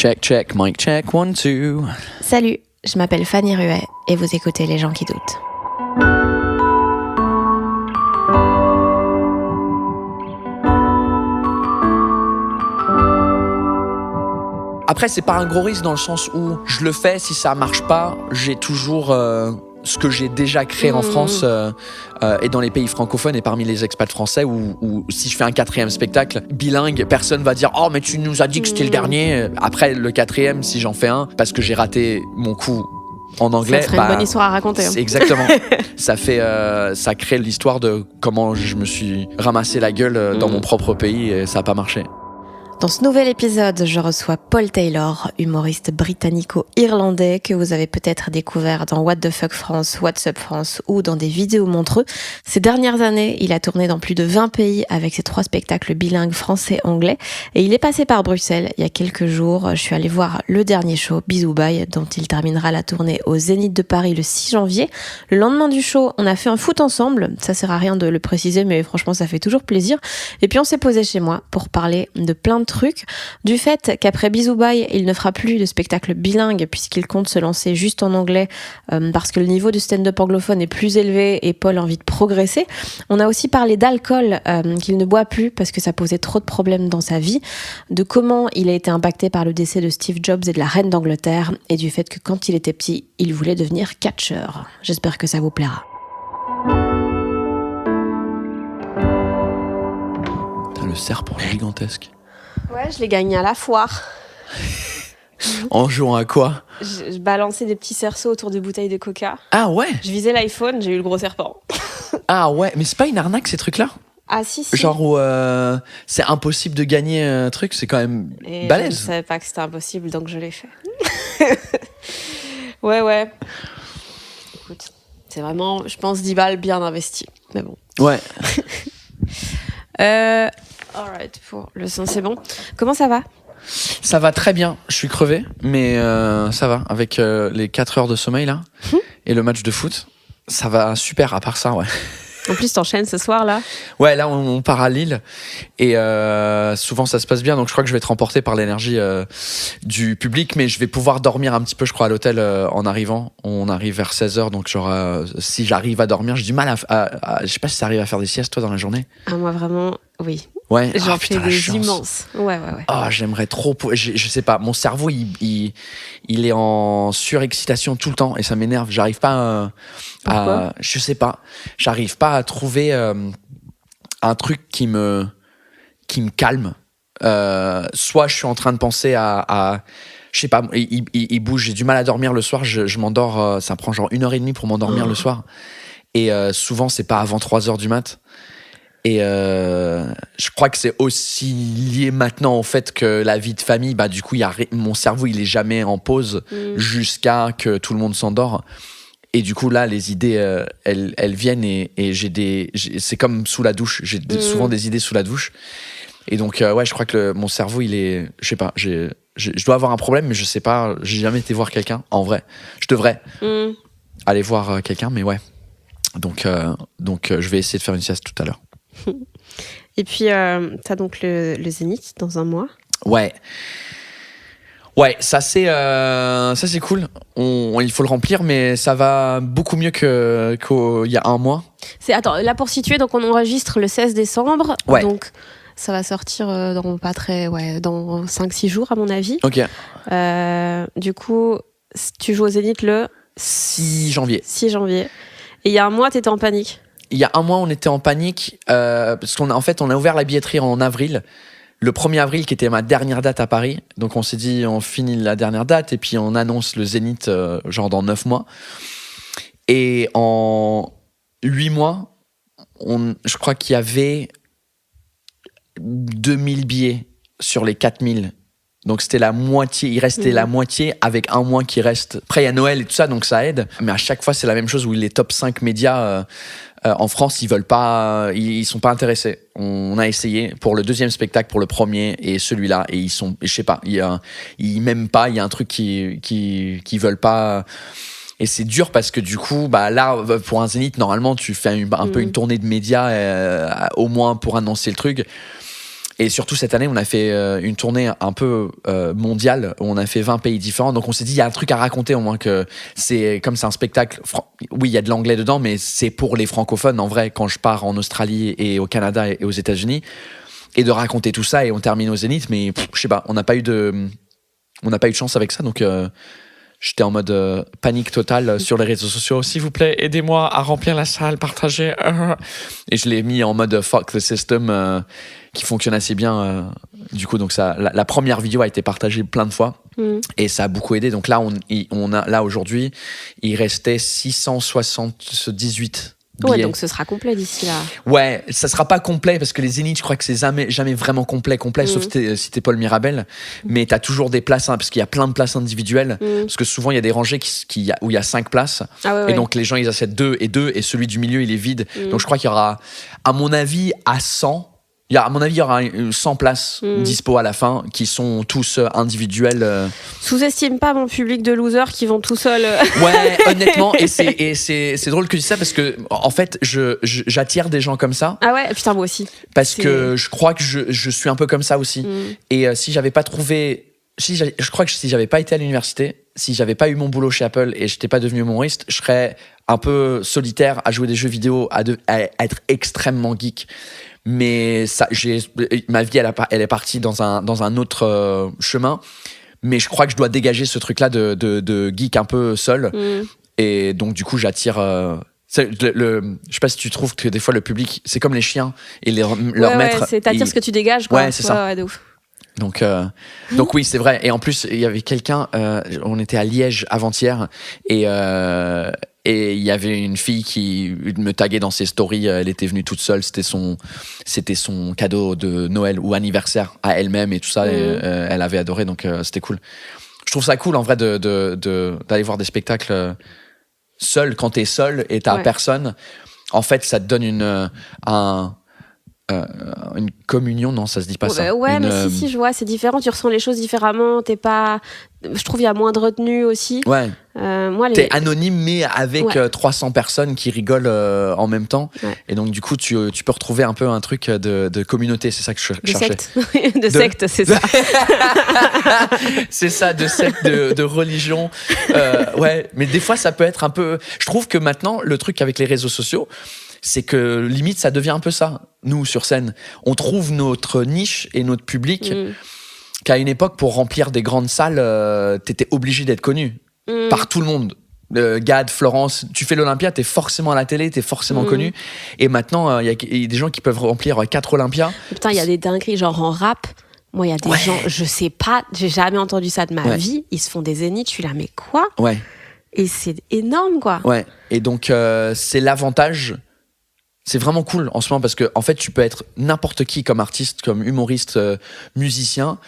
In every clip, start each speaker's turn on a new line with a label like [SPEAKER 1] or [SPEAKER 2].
[SPEAKER 1] Check, check, mic check, 1, 2.
[SPEAKER 2] Salut, je m'appelle Fanny Ruet et vous écoutez Les gens qui doutent.
[SPEAKER 1] Après, c'est pas un gros risque dans le sens où je le fais, si ça marche pas, j'ai toujours ce que j'ai déjà créé en France et dans les pays francophones et parmi les expats français où si je fais un 4e spectacle bilingue, personne va dire « Oh, mais tu nous as dit que c'était le dernier ». Après, le 4e, si j'en fais un, parce que j'ai raté mon coup en anglais,
[SPEAKER 2] ça ferait une bonne histoire à raconter.
[SPEAKER 1] Exactement. ça crée l'histoire de comment je me suis ramassé la gueule dans mon propre pays et ça a pas marché.
[SPEAKER 2] Dans ce nouvel épisode, je reçois Paul Taylor, humoriste britannico-irlandais que vous avez peut-être découvert dans What the Fuck France, What's Up France ou dans des vidéos montreux. Ces dernières années, il a tourné dans plus de 20 pays avec ses 3 spectacles bilingues français-anglais et il est passé par Bruxelles il y a quelques jours. Je suis allée voir le dernier show, Bisous Bye, dont il terminera la tournée au Zénith de Paris le 6 janvier. Le lendemain du show, on a fait un foot ensemble. Ça sert à rien de le préciser, mais franchement, ça fait toujours plaisir. Et puis on s'est posé chez moi pour parler de plein de trucs, du fait qu'après Bisous Bye, il ne fera plus de spectacle bilingue puisqu'il compte se lancer juste en anglais parce que le niveau du stand-up anglophone est plus élevé et Paul a envie de progresser. On a aussi parlé d'alcool qu'il ne boit plus parce que ça posait trop de problèmes dans sa vie, de comment il a été impacté par le décès de Steve Jobs et de la reine d'Angleterre et du fait que quand il était petit, il voulait devenir catcheur. J'espère que ça vous plaira.
[SPEAKER 1] Putain, le serpent gigantesque.
[SPEAKER 2] Ouais, je l'ai gagné à la foire.
[SPEAKER 1] En jouant à quoi?
[SPEAKER 2] Je balançais des petits cerceaux autour de bouteilles de coca.
[SPEAKER 1] Ah ouais?
[SPEAKER 2] Je visais l'iPhone, j'ai eu le gros serpent.
[SPEAKER 1] Ah ouais, mais c'est pas une arnaque ces trucs-là?
[SPEAKER 2] Ah si.
[SPEAKER 1] Genre où c'est impossible de gagner un truc, c'est quand même balèze.
[SPEAKER 2] Je ne savais pas que c'était impossible, donc je l'ai fait. Ouais. Écoute, c'est vraiment, je pense, 10 balles bien investies. Mais bon.
[SPEAKER 1] Ouais.
[SPEAKER 2] Alright, pour le son, c'est bon. Comment ça va?
[SPEAKER 1] Ça va très bien, je suis crevé, mais ça va. Avec les 4 heures de sommeil là et le match de foot, ça va super à part ça, ouais.
[SPEAKER 2] En plus, t'enchaînes ce soir là.
[SPEAKER 1] Ouais, là on part à Lille et souvent ça se passe bien, donc je crois que je vais être emporté par l'énergie du public, mais je vais pouvoir dormir un petit peu, je crois, à l'hôtel en arrivant. On arrive vers 16h, donc genre si j'arrive à dormir, j'ai du mal à je sais pas si ça arrive à faire des siestes toi dans la journée.
[SPEAKER 2] Ah, moi vraiment, oui.
[SPEAKER 1] Ouais.
[SPEAKER 2] J'en fais des immenses. Ouais.
[SPEAKER 1] Ah, j'aimerais trop. Je sais pas. Mon cerveau, il est en surexcitation tout le temps et ça m'énerve. J'arrive pas à. Je sais pas. J'arrive pas à trouver un truc qui me calme. Soit je suis en train de penser à je sais pas. Il bouge. J'ai du mal à dormir le soir. Je m'endors. Ça me prend genre 1h30 pour m'endormir le soir. Et souvent, c'est pas avant 3h du mat'. Et je crois que c'est aussi lié maintenant au fait que la vie de famille, bah du coup, mon cerveau, il est jamais en pause jusqu'à que tout le monde s'endort. Et du coup, là, les idées, elles viennent et c'est comme sous la douche. J'ai souvent des idées sous la douche. Et donc, ouais, je crois que mon cerveau, il est, je sais pas, je dois avoir un problème, mais je sais pas, j'ai jamais été voir quelqu'un, en vrai. Je devrais aller voir quelqu'un, mais ouais. Donc, je vais essayer de faire une sieste tout à l'heure.
[SPEAKER 2] Et puis, t'as donc le Zénith dans un mois.
[SPEAKER 1] Ouais, ça c'est cool. Il faut le remplir, mais ça va beaucoup mieux qu'il y a un mois.
[SPEAKER 2] Attends, là pour situer, donc on enregistre le 16 décembre.
[SPEAKER 1] Ouais.
[SPEAKER 2] Donc ça va sortir dans 5-6 jours à mon avis.
[SPEAKER 1] Ok.
[SPEAKER 2] Du coup, tu joues au Zénith le
[SPEAKER 1] 6 janvier.
[SPEAKER 2] 6 janvier. Et il y a un mois, t'étais en panique.
[SPEAKER 1] Il y a un mois, on était en panique parce qu'on a ouvert la billetterie en avril. Le 1er avril, qui était ma dernière date à Paris. Donc, on s'est dit, on finit la dernière date et puis on annonce le Zénith genre dans 9 mois. Et en 8 mois, je crois qu'il y avait 2000 billets sur les 4000. Donc, c'était la moitié. Il restait la moitié avec un mois qui reste. Après, il y a Noël et tout ça, donc ça aide. Mais à chaque fois, c'est la même chose où les top 5 médias en France, ils veulent pas, ils sont pas intéressés. On a essayé pour le 2e spectacle, pour le premier et celui-là, et ils sont, je sais pas, ils m'aiment pas. Il y a un truc qui veulent pas. Et c'est dur parce que du coup, bah là, pour un Zénith, normalement, tu fais un peu une tournée de médias, au moins pour annoncer le truc. Et surtout cette année, on a fait une tournée un peu mondiale où on a fait 20 pays différents. Donc on s'est dit, il y a un truc à raconter au moins que c'est comme c'est un spectacle. Oui, il y a de l'anglais dedans, mais c'est pour les francophones en vrai. Quand je pars en Australie et au Canada et aux États-Unis, et de raconter tout ça et on termine au Zénith. Mais je sais pas, on n'a pas eu de chance avec ça. Donc j'étais en mode panique totale sur les réseaux sociaux. S'il vous plaît, aidez-moi à remplir la salle, partagez. Et je l'ai mis en mode fuck the system qui fonctionne assez bien. Du coup, donc ça, la première vidéo a été partagée plein de fois et ça a beaucoup aidé. Donc là, là aujourd'hui, il restait 678 billets.
[SPEAKER 2] Ouais, donc ce sera complet d'ici là.
[SPEAKER 1] Ouais, ça sera pas complet parce que les Zéniths, je crois que c'est jamais vraiment complet, sauf si t'es Paul Mirabel. Mais t'as toujours des places, parce qu'il y a plein de places individuelles. Parce que souvent, il y a des rangées où il y a 5 places. Et donc, les gens, ils achètent 2 et celui du milieu, il est vide. Donc, je crois qu'il y aura, à mon avis, il y aura 100 places dispo à la fin qui sont tous individuels.
[SPEAKER 2] Sous-estime pas mon public de losers qui vont tout seuls.
[SPEAKER 1] Ouais, honnêtement, et c'est drôle que tu dis ça parce que en fait, j'attire des gens comme ça.
[SPEAKER 2] Ah ouais, putain moi aussi.
[SPEAKER 1] Parce que je crois que je suis un peu comme ça aussi. Et si j'avais pas trouvé, je crois que si j'avais pas été à l'université, si j'avais pas eu mon boulot chez Apple et j'étais pas devenu humoriste, je serais un peu solitaire à jouer des jeux vidéo, à être extrêmement geek. Mais ça, ma vie, elle est partie dans un autre chemin. Mais je crois que je dois dégager ce truc-là de geek un peu seul. Et donc, du coup, j'attire. Je sais pas si tu trouves que des fois, le public, c'est comme les chiens et leur maître.
[SPEAKER 2] Ouais, t'attires ce que tu dégages, quoi.
[SPEAKER 1] Ouais, c'est ça.
[SPEAKER 2] Ouais, de ouf.
[SPEAKER 1] Donc oui, c'est vrai. Et en plus, il y avait quelqu'un, on était à Liège avant-hier, et il y avait une fille qui me taguait dans ses stories. Elle était venue toute seule. C'était son cadeau de Noël ou anniversaire à elle-même et tout ça. Et, elle avait adoré, donc c'était cool. Je trouve ça cool en vrai d'aller voir des spectacles seul quand t'es seul et t'as personne. En fait, ça te donne une communion, non, ça se dit pas ça.
[SPEAKER 2] Ouais, mais si, je vois, c'est différent. Tu ressens les choses différemment. T'es pas. Je trouve il y a moins de retenue aussi.
[SPEAKER 1] Ouais.
[SPEAKER 2] Moi,
[SPEAKER 1] t'es anonyme, mais avec 300 personnes qui rigolent en même temps. Ouais. Et donc, du coup, tu peux retrouver un peu un truc de communauté. C'est ça que je cherchais.
[SPEAKER 2] De secte, c'est ça.
[SPEAKER 1] C'est ça, de secte, de religion. Ouais, mais des fois, ça peut être un peu. Je trouve que maintenant, le truc avec les réseaux sociaux, c'est que limite, ça devient un peu ça. Nous, sur scène, on trouve notre niche et notre public. Qu'à une époque, pour remplir des grandes salles, t'étais obligé d'être connu par tout le monde. Gad, Florence, tu fais l'Olympia, t'es forcément à la télé, t'es forcément connu. Et maintenant, il y a des gens qui peuvent remplir 4 Olympias.
[SPEAKER 2] Putain, il y a des dingueries, genre en rap. Moi, il y a des gens, je sais pas, j'ai jamais entendu ça de ma vie. Ils se font des zéniths, je suis là, mais quoi ?
[SPEAKER 1] Ouais.
[SPEAKER 2] Et c'est énorme, quoi.
[SPEAKER 1] Ouais. Et donc, c'est l'avantage. C'est vraiment cool en ce moment parce que en fait tu peux être n'importe qui comme artiste, comme humoriste, musicien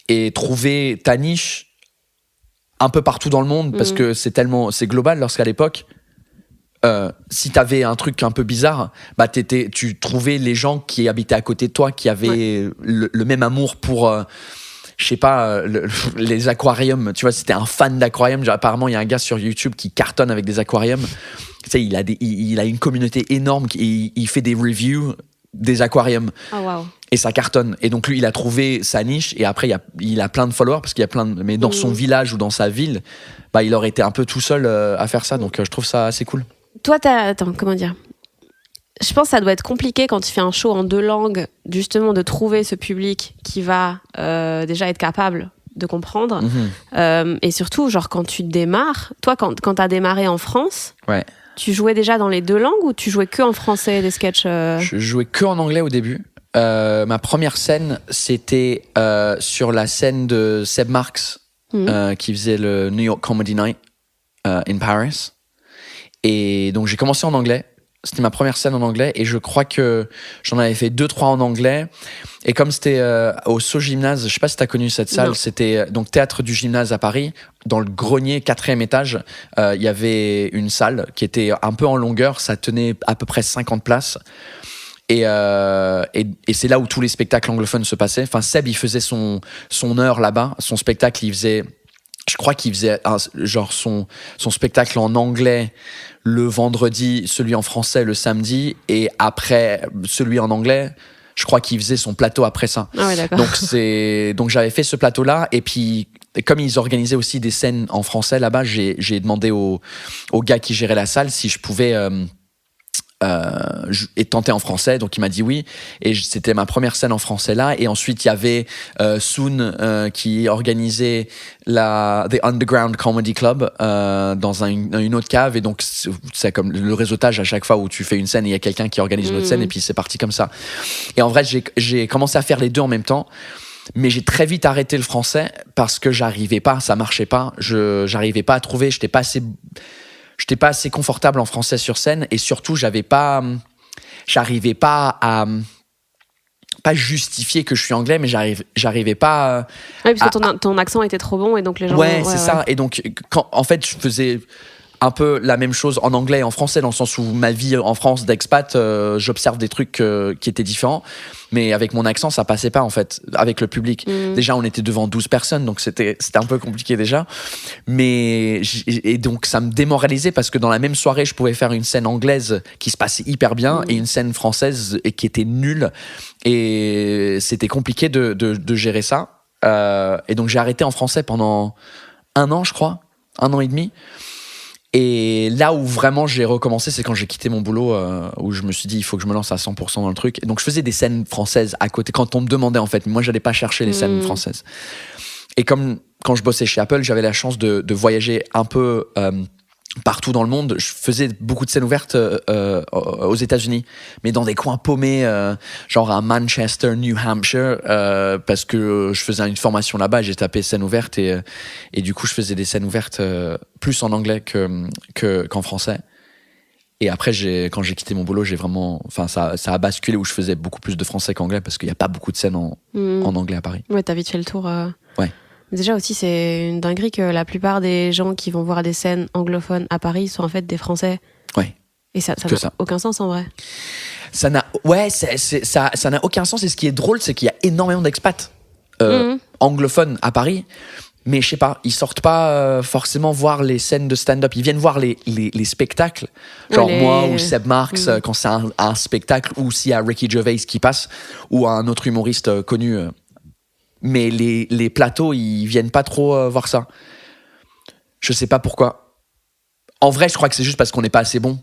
[SPEAKER 1] et trouver ta niche un peu partout dans le monde parce que c'est global. Lorsqu'à l'époque si t'avais un truc un peu bizarre, bah tu trouvais les gens qui habitaient à côté de toi qui avaient le même amour pour je sais pas, les aquariums. Tu vois, si t'es un fan d'aquarium, apparemment il y a un gars sur YouTube qui cartonne avec des aquariums. Tu sais, il a une communauté énorme, il fait des reviews des aquariums.
[SPEAKER 2] Oh, wow.
[SPEAKER 1] Et ça cartonne. Et donc lui, il a trouvé sa niche et après il a plein de followers parce qu'il y a mais dans son village ou dans sa ville, bah il aurait été un peu tout seul à faire ça. Donc je trouve ça assez cool.
[SPEAKER 2] Toi, attends, comment dire ? Je pense que ça doit être compliqué quand tu fais un show en 2 langues, justement, de trouver ce public qui va déjà être capable de comprendre. Et surtout, genre, quand tu démarres, toi, quand t'as démarré en France, tu jouais déjà dans les 2 langues ou tu jouais que en français des sketchs
[SPEAKER 1] Je jouais que en anglais au début. Ma première scène, c'était sur la scène de Seb Marx, qui faisait le New York Comedy Night in Paris. Et donc, j'ai commencé en anglais. C'était ma première scène en anglais et je crois que j'en avais fait 2-3 en anglais. Et comme c'était au So Gymnase, je sais pas si t'as connu cette salle, non. C'était donc Théâtre du Gymnase à Paris, dans le grenier 4e étage, il y avait une salle qui était un peu en longueur, ça tenait à peu près 50 places. Et c'est là où tous les spectacles anglophones se passaient. Enfin, Seb, il faisait son heure là-bas, son spectacle, je crois qu'il faisait genre son spectacle en anglais le vendredi, celui en français le samedi, et après celui en anglais, je crois qu'il faisait son plateau après ça.
[SPEAKER 2] Ah ouais, d'accord.
[SPEAKER 1] Donc j'avais fait ce plateau-là, et puis comme ils organisaient aussi des scènes en français là-bas, j'ai demandé au gars qui gérait la salle si je pouvais et tenter en français, donc il m'a dit oui, et c'était ma première scène en français là. Et ensuite il y avait Soon qui organisait The Underground Comedy Club dans une autre cave, et donc c'est comme le réseautage à chaque fois où tu fais une scène, il y a quelqu'un qui organise une autre scène, et puis c'est parti comme ça. Et en vrai j'ai commencé à faire les deux en même temps, mais j'ai très vite arrêté le français parce que j'arrivais pas, ça marchait pas, j'arrivais pas à trouver, j'étais pas assez confortable en français sur scène, et surtout j'arrivais pas à pas justifier que je suis anglais, mais j'arrivais pas
[SPEAKER 2] Oui, parce que ton accent était trop bon, et donc les gens...
[SPEAKER 1] Ouais, c'est ça. Et donc en fait je faisais un peu la même chose en anglais et en français, dans le sens où ma vie en France d'expat, j'observe des trucs qui étaient différents, mais avec mon accent ça passait pas en fait avec le public. Déjà on était devant 12 personnes, donc c'était un peu compliqué déjà, et donc ça me démoralisait, parce que dans la même soirée je pouvais faire une scène anglaise qui se passait hyper bien et une scène française et qui était nulle, et c'était compliqué de gérer ça, et donc j'ai arrêté en français pendant 1 an, je crois, 1 an et demi. Et là où vraiment j'ai recommencé, c'est quand j'ai quitté mon boulot, où je me suis dit il faut que je me lance à 100% dans le truc. Et donc je faisais des scènes françaises à côté quand on me demandait, en fait. Moi j'allais pas chercher les scènes françaises. Et comme quand je bossais chez Apple, j'avais la chance de voyager un peu partout dans le monde. Je faisais beaucoup de scènes ouvertes aux États-Unis, mais dans des coins paumés, genre à Manchester, New Hampshire, parce que je faisais une formation là-bas. J'ai tapé scènes ouvertes, et du coup je faisais des scènes ouvertes plus en anglais qu'en français. Et après quand j'ai quitté mon boulot, ça a basculé, où je faisais beaucoup plus de français qu'anglais, parce qu'il n'y a pas beaucoup de scènes en anglais à Paris.
[SPEAKER 2] Ouais, t'as vite fait le tour.
[SPEAKER 1] Ouais.
[SPEAKER 2] Déjà aussi, c'est une dinguerie que la plupart des gens qui vont voir des scènes anglophones à Paris sont en fait des Français.
[SPEAKER 1] Ouais.
[SPEAKER 2] Et ça n'a aucun sens en vrai.
[SPEAKER 1] Ça n'a aucun sens. Et ce qui est drôle, c'est qu'il y a énormément d'expats anglophones à Paris, mais je sais pas, ils sortent pas forcément voir les scènes de stand-up. Ils viennent voir les spectacles, genre moi ou Seb Marx quand c'est un spectacle, ou s'il y a Ricky Gervais qui passe, ou un autre humoriste connu. Mais les plateaux, ils viennent pas trop voir ça. Je sais pas pourquoi. En vrai, je crois que c'est juste parce qu'on n'est pas assez bon,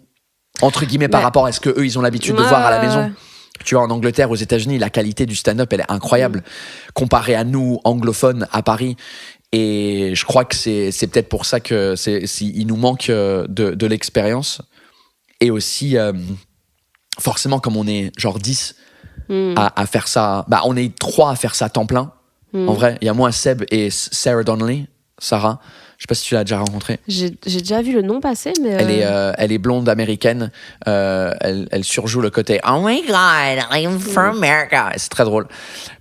[SPEAKER 1] entre guillemets, par rapport à ce que eux ils ont l'habitude de voir à la maison. Tu vois, en Angleterre, aux États-Unis, la qualité du stand-up, elle est incroyable comparée à nous, anglophones, à Paris. Et je crois que c'est peut-être pour ça que il nous manque de l'expérience. Et aussi, forcément, comme on est genre 10 à faire ça, bah on est 3 à faire ça à temps plein. En vrai, il y a moi, Seb et Sarah Donnelly, Sarah. Je sais pas si tu l'as déjà rencontrée.
[SPEAKER 2] J'ai déjà vu le nom passer, mais...
[SPEAKER 1] Elle est blonde américaine. Elle surjoue le côté « Oh my God, I'm from America ». C'est très drôle.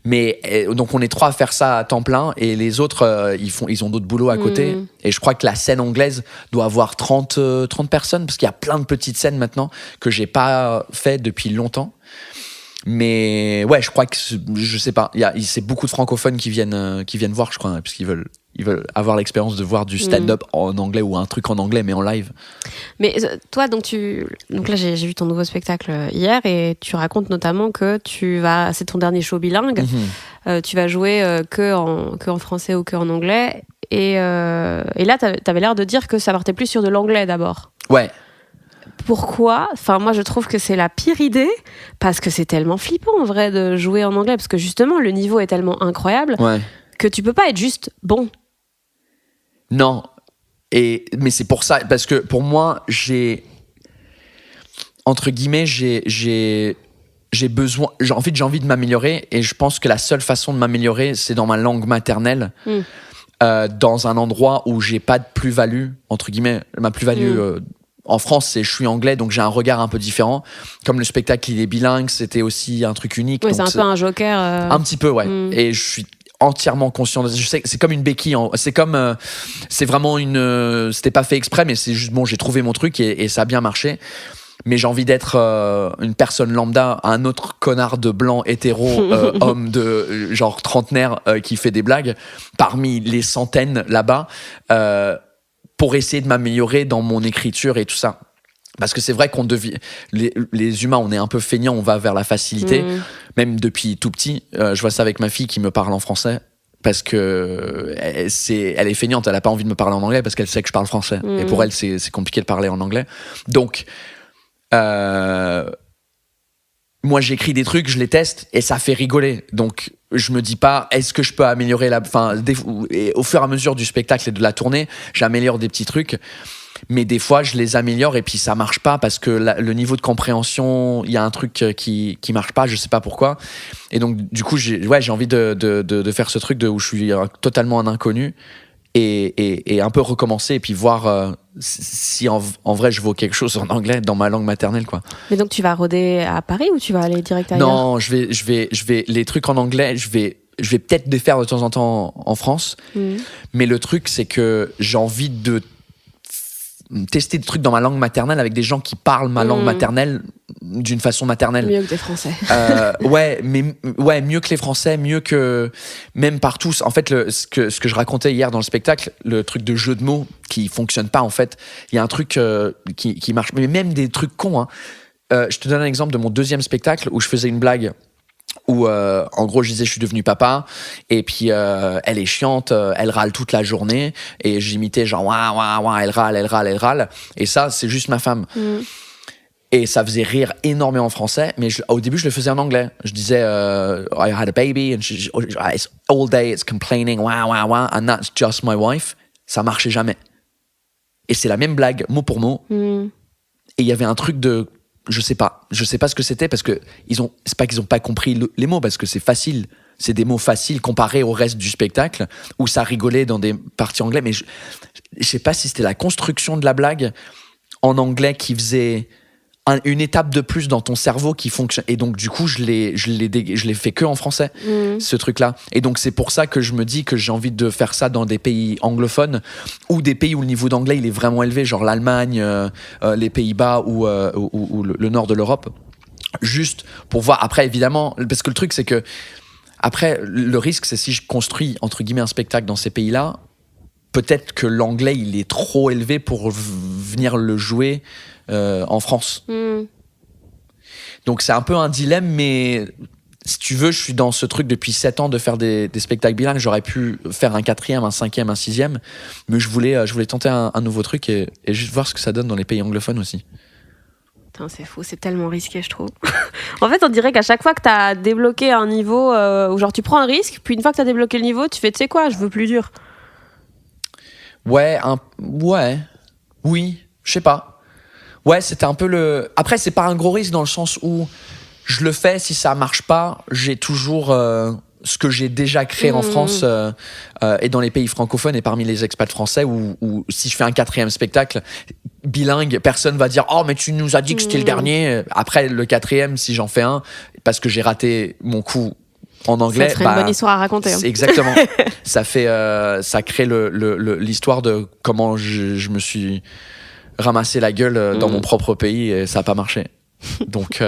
[SPEAKER 1] Mais donc, on est 3 à faire ça à temps plein, et les autres, ils ont d'autres boulots à côté. Et je crois que la scène anglaise doit avoir 30 personnes, parce qu'il y a plein de petites scènes maintenant que j'ai pas fait depuis longtemps. Mais ouais, je crois que, je sais pas, c'est beaucoup de francophones qui viennent voir, je crois, parce qu'ils veulent avoir l'expérience de voir du stand-up en anglais, ou un truc en anglais mais en live.
[SPEAKER 2] Mais toi, donc là j'ai vu ton nouveau spectacle hier, et tu racontes notamment que c'est ton dernier show bilingue. Tu vas jouer que en français ou que en anglais, et là t'avais l'air de dire que ça partait plus sur de l'anglais d'abord.
[SPEAKER 1] Ouais.
[SPEAKER 2] Pourquoi ? Enfin, moi, je trouve que c'est la pire idée, parce que c'est tellement flippant, en vrai, de jouer en anglais, parce que justement, le niveau est tellement incroyable que tu peux pas être juste bon.
[SPEAKER 1] Non. Mais c'est pour ça, parce que pour moi, entre guillemets, j'ai besoin... En fait, j'ai envie de m'améliorer, et je pense que la seule façon de m'améliorer, c'est dans ma langue maternelle, dans un endroit où j'ai pas de plus-value, entre guillemets. Ma plus-value... en France, je suis anglais, donc j'ai un regard un peu différent. Comme le spectacle, il est bilingue, c'était aussi un truc unique.
[SPEAKER 2] Oui,
[SPEAKER 1] donc
[SPEAKER 2] c'est un peu un joker.
[SPEAKER 1] Un petit peu, ouais. Et je suis entièrement conscient de ça. Je sais que c'est comme une béquille. C'est vraiment c'était pas fait exprès, mais c'est juste, bon, j'ai trouvé mon truc, et ça a bien marché. Mais j'ai envie d'être une personne lambda, un autre connard de blanc hétéro, homme de genre trentenaire, qui fait des blagues parmi les centaines là-bas, pour essayer de m'améliorer dans mon écriture et tout ça. Parce que c'est vrai qu'on les humains, on est un peu feignants, on va vers la facilité. Même depuis tout petit, je vois ça avec ma fille qui me parle en français. Parce que elle est feignante, elle a pas envie de me parler en anglais parce qu'elle sait que je parle français. Et pour elle, c'est compliqué de parler en anglais. Donc, moi, j'écris des trucs, je les teste et ça fait rigoler. Donc, je me dis pas, est-ce que je peux améliorer et au fur et à mesure du spectacle et de la tournée, j'améliore des petits trucs. Mais des fois, je les améliore et puis ça marche pas parce que le niveau de compréhension, il y a un truc qui marche pas, je sais pas pourquoi. Et donc, du coup, j'ai envie de faire ce truc où je suis totalement un inconnu et un peu recommencer et puis voir si en vrai je vaux quelque chose en anglais dans ma langue maternelle, quoi.
[SPEAKER 2] Mais donc, tu vas rôder à Paris ou tu vas aller direct ailleurs?
[SPEAKER 1] Non, je vais les trucs en anglais, je vais peut-être les faire de temps en temps en France. Mais le truc, c'est que j'ai envie de tester des trucs dans ma langue maternelle avec des gens qui parlent ma langue maternelle d'une façon maternelle.
[SPEAKER 2] Mieux que des Français.
[SPEAKER 1] Mieux que les Français, mieux que même par tous. En fait, ce que je racontais hier dans le spectacle, le truc de jeu de mots qui fonctionne pas, en fait. Il y a un truc qui marche, mais même des trucs cons. Hein. Je te donne un exemple de mon deuxième spectacle où je faisais une blague où en gros je disais je suis devenu papa et puis elle est chiante, elle râle toute la journée et j'imitais genre ouah, elle râle et ça c'est juste ma femme. Et ça faisait rire énormément en français, mais au début je le faisais en anglais. Je disais I had a baby and it's all day it's complaining wow and that's just my wife. Ça marchait jamais. Et c'est la même blague mot pour mot. Et il y avait un truc de je sais pas ce que c'était parce que c'est pas qu'ils ont pas compris les mots parce que c'est facile, c'est des mots faciles comparés au reste du spectacle où ça rigolait dans des parties anglais, mais je sais pas si c'était la construction de la blague en anglais qui faisait une étape de plus dans ton cerveau qui fonctionne et donc du coup je l'ai fait que en français ce truc là et donc c'est pour ça que je me dis que j'ai envie de faire ça dans des pays anglophones ou des pays où le niveau d'anglais il est vraiment élevé, genre l'Allemagne, les Pays-Bas ou le nord de l'Europe, juste pour voir. Après évidemment, parce que le truc c'est que après le risque c'est si je construis entre guillemets un spectacle dans ces pays là, peut-être que l'anglais il est trop élevé pour venir le jouer en France. Donc c'est un peu un dilemme, mais si tu veux, je suis dans ce truc depuis 7 ans de faire des spectacles bilingues. J'aurais pu faire un 4e, un 5e, un 6e, mais je voulais tenter un nouveau truc et juste voir ce que ça donne dans les pays anglophones aussi.
[SPEAKER 2] Putain, c'est fou, c'est tellement risqué, je trouve. En fait, on dirait qu'à chaque fois que t'as débloqué un niveau, où genre tu prends un risque, puis une fois que t'as débloqué le niveau, tu fais, tu sais quoi, je veux plus dur.
[SPEAKER 1] Oui, je sais pas. Ouais, c'était un peu le... Après, c'est pas un gros risque dans le sens où je le fais, si ça marche pas, j'ai toujours ce que j'ai déjà créé en France et dans les pays francophones et parmi les expats français où si je fais un 4e spectacle bilingue, personne va dire « Oh, mais tu nous as dit que c'était le dernier ». Après, le 4e, si j'en fais un, parce que j'ai raté mon coup en anglais...
[SPEAKER 2] Ça serait une bonne histoire à raconter. Hein.
[SPEAKER 1] Exactement. Ça crée l'histoire de comment je me suis... ramasser la gueule dans mon propre pays et ça a pas marché. Donc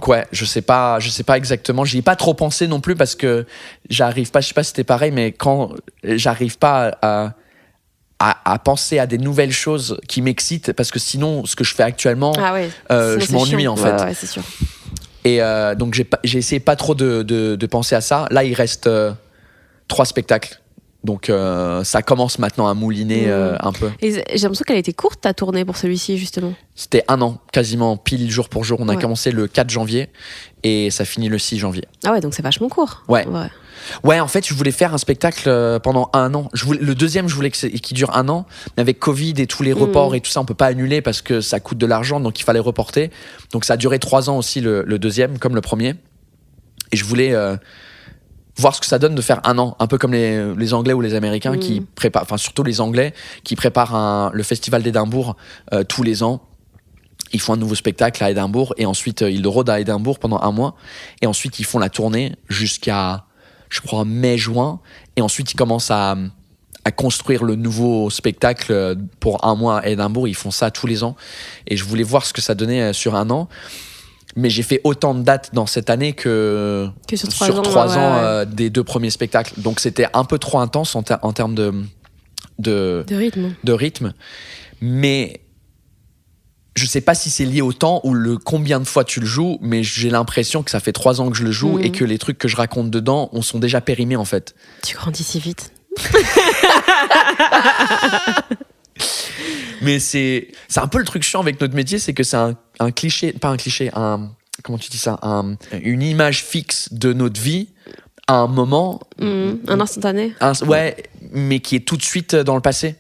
[SPEAKER 1] ouais, je sais pas exactement. J'y ai pas trop pensé non plus parce que j'arrive pas, je sais pas si c'était pareil, mais quand j'arrive pas à penser à des nouvelles choses qui m'excitent parce que sinon, ce que je fais actuellement, je m'ennuie en fait.
[SPEAKER 2] Ouais, c'est sûr.
[SPEAKER 1] Et donc j'ai essayé pas trop de penser à ça. Là, il reste 3 spectacles. Donc ça commence maintenant à mouliner un peu.
[SPEAKER 2] Et j'ai l'impression qu'elle a été courte ta tournée pour celui-ci justement.
[SPEAKER 1] C'était 1 an, quasiment pile jour pour jour. On a commencé le 4 janvier et ça finit le 6 janvier.
[SPEAKER 2] Ah ouais, donc c'est vachement court.
[SPEAKER 1] Ouais, en fait, je voulais faire un spectacle pendant 1 an. Le deuxième, je voulais qu'il dure 1 an. Mais avec Covid et tous les reports et tout ça, on peut pas annuler parce que ça coûte de l'argent, donc il fallait reporter. Donc ça a duré 3 ans aussi le deuxième, comme le premier. Et je voulais... voir ce que ça donne de faire 1 an, un peu comme les Anglais ou les Américains qui préparent, enfin surtout les Anglais qui préparent le festival d'Édimbourg tous les ans. Ils font un nouveau spectacle à Édimbourg et ensuite ils le rôdent à Édimbourg pendant 1 mois et ensuite ils font la tournée jusqu'à, je crois, mai-juin et ensuite ils commencent à construire le nouveau spectacle pour 1 mois à Édimbourg. Ils font ça tous les ans et je voulais voir ce que ça donnait sur 1 an. Mais j'ai fait autant de dates dans cette année que
[SPEAKER 2] sur
[SPEAKER 1] 3 ans des 2 premiers spectacles. Donc c'était un peu trop intense en termes de
[SPEAKER 2] rythme.
[SPEAKER 1] Mais je sais pas si c'est lié au temps ou le combien de fois tu le joues, mais j'ai l'impression que ça fait 3 ans que je le joue et que les trucs que je raconte dedans sont déjà périmés en fait.
[SPEAKER 2] Tu grandis si vite.
[SPEAKER 1] Mais c'est un peu le truc chiant avec notre métier, c'est que c'est un cliché, pas un cliché, comment tu dis ça, une image fixe de notre vie à un moment.
[SPEAKER 2] Un instantané.
[SPEAKER 1] Ouais, mais qui est tout de suite dans le passé.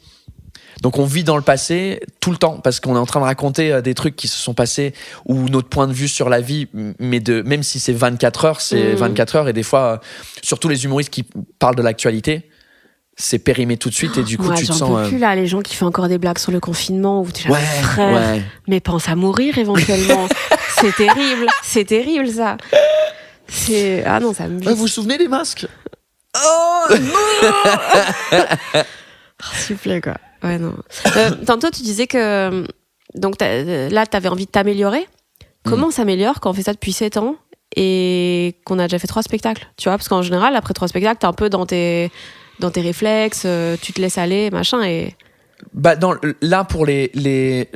[SPEAKER 1] Donc on vit dans le passé tout le temps parce qu'on est en train de raconter des trucs qui se sont passés ou notre point de vue sur la vie, mais même si c'est 24 heures, c'est 24 heures et des fois, surtout les humoristes qui parlent de l'actualité, c'est périmé tout de suite et du coup tu te sens...
[SPEAKER 2] J'en peux plus là, les gens qui font encore des blagues sur le confinement où tu es frère, mais pense à mourir éventuellement. C'est terrible ça. Ah non, ça me...
[SPEAKER 1] vous vous souvenez des masques?
[SPEAKER 2] Oh non. S'il vous plaît quoi. Ouais, non. Tantôt, tu disais que donc là, tu avais envie de t'améliorer. Comment on s'améliore quand on fait ça depuis 7 ans et qu'on a déjà fait 3 spectacles? Tu vois, parce qu'en général, après 3 spectacles, t'es un peu dans tes réflexes, tu te laisses aller, machin. Et...
[SPEAKER 1] Bah là, pour les...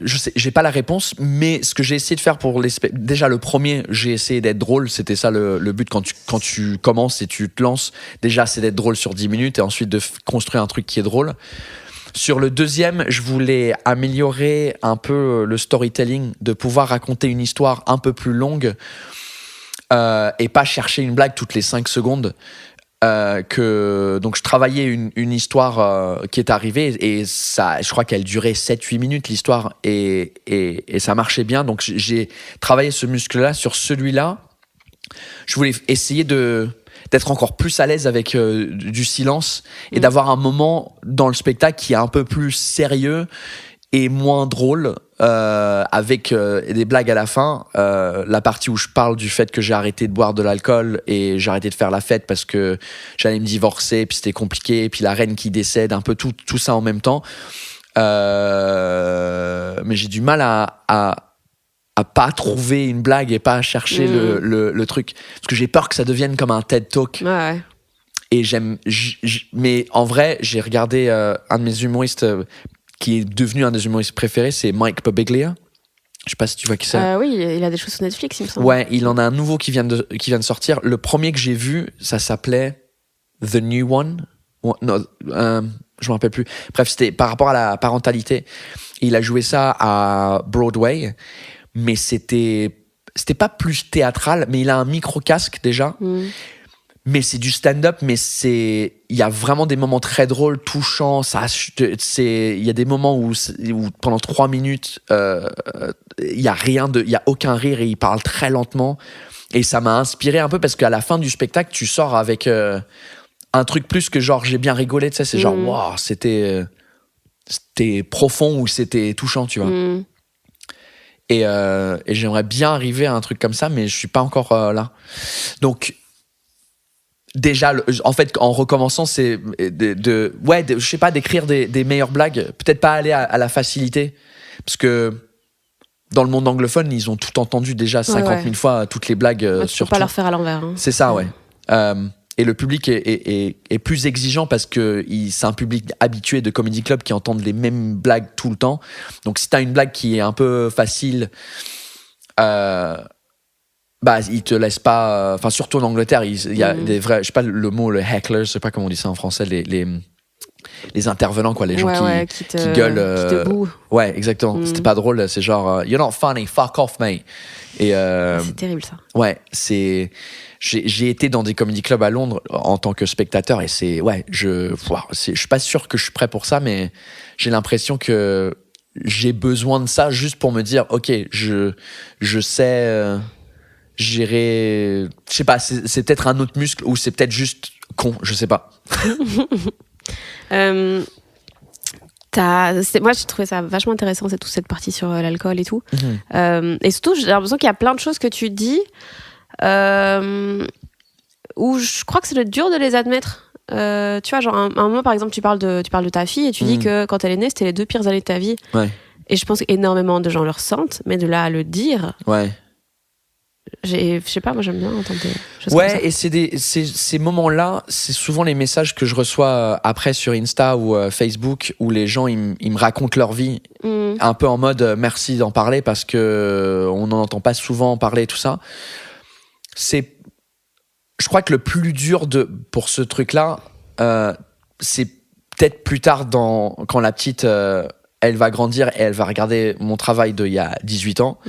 [SPEAKER 1] Je sais, j'ai pas la réponse, mais ce que j'ai essayé de faire pour les... Déjà, le premier, j'ai essayé d'être drôle. C'était ça le but quand tu commences et tu te lances. Déjà, c'est d'être drôle sur 10 minutes et ensuite de construire un truc qui est drôle. Sur le deuxième, je voulais améliorer un peu le storytelling, de pouvoir raconter une histoire un peu plus longue et pas chercher une blague toutes les 5 secondes. Donc je travaillais une histoire qui est arrivée et ça, je crois qu'elle durait 7-8 minutes l'histoire et ça marchait bien. Donc j'ai travaillé ce muscle-là sur celui-là. Je voulais essayer d'être encore plus à l'aise avec du silence et d'avoir un moment dans le spectacle qui est un peu plus sérieux et moins drôle avec des blagues à la fin. La partie où je parle du fait que j'ai arrêté de boire de l'alcool et j'ai arrêté de faire la fête parce que j'allais me divorcer, puis c'était compliqué, puis la reine qui décède, un peu tout ça en même temps. Mais j'ai du mal à pas trouver une blague et pas à chercher le truc. Parce que j'ai peur que ça devienne comme un TED Talk.
[SPEAKER 2] Ouais.
[SPEAKER 1] Et mais en vrai, j'ai regardé un de mes humoristes qui est devenu un des humoristes préférés, c'est Mike Birbiglia. Je sais pas si tu vois qui c'est.
[SPEAKER 2] Oui, il a des choses sur Netflix, il me semble.
[SPEAKER 1] Ouais, il en a un nouveau qui vient de sortir. Le premier que j'ai vu, ça s'appelait The New One. Non, je me rappelle plus. Bref, c'était par rapport à la parentalité. Il a joué ça à Broadway. Mais c'était pas plus théâtral, mais il a un micro-casque déjà. Mais c'est du stand-up, mais il y a vraiment des moments très drôles, touchants. Il y a des moments où pendant 3 minutes, il y a aucun rire et il parle très lentement. Et ça m'a inspiré un peu parce qu'à la fin du spectacle, tu sors avec un truc plus que genre j'ai bien rigolé, tu sais, c'est genre waouh, c'était profond ou c'était touchant, tu vois. Et j'aimerais bien arriver à un truc comme ça, mais je suis pas encore là. Donc, déjà, en fait, en recommençant, c'est je sais pas, d'écrire des meilleures blagues. Peut-être pas aller à la facilité, parce que dans le monde anglophone, ils ont tout entendu déjà 50 000 fois toutes les blagues.
[SPEAKER 2] Tu peux pas leur faire à l'envers. Hein.
[SPEAKER 1] C'est ça, ouais. Et le public est plus exigeant parce que c'est un public habitué de comedy club qui entendent les mêmes blagues tout le temps. Donc si t'as une blague qui est un peu facile, ils te laissent pas. Enfin, surtout en Angleterre, il y a des vrais. Je sais pas le mot, le heckler, je sais pas comment on dit ça en français, les intervenants, quoi, les gens qui gueulent.
[SPEAKER 2] Qui te bouent.
[SPEAKER 1] Ouais, exactement. C'était pas drôle, c'est genre you're not funny, fuck off, mate. Et
[SPEAKER 2] c'est terrible ça.
[SPEAKER 1] Ouais, j'ai été dans des comedy clubs à Londres en tant que spectateur et je suis pas sûr que je suis prêt pour ça, mais j'ai l'impression que j'ai besoin de ça juste pour me dire ok, je sais gérer, je sais pas, c'est peut-être un autre muscle ou c'est peut-être juste con, je sais pas.
[SPEAKER 2] Moi j'ai trouvé ça vachement intéressant, c'est toute cette partie sur l'alcool et tout. Et surtout j'ai l'impression qu'il y a plein de choses que tu dis où je crois que c'est dur de les admettre. Tu vois, genre un moment par exemple tu parles de ta fille et tu dis que quand elle est née c'était les 2 pires années de ta vie.
[SPEAKER 1] Ouais.
[SPEAKER 2] Et je pense qu'énormément de gens le ressentent, mais de là à le dire, je sais pas, moi j'aime bien entendre des choses
[SPEAKER 1] Ouais,
[SPEAKER 2] comme ça.
[SPEAKER 1] et ces moments-là, c'est souvent les messages que je reçois après sur Insta ou Facebook, où les gens ils me racontent leur vie, un peu en mode merci d'en parler parce que on n'en entend pas souvent parler, tout ça. Je crois que le plus dur pour ce truc-là, c'est peut-être plus tard quand la petite, elle va grandir et elle va regarder mon travail d'il y a 18 ans.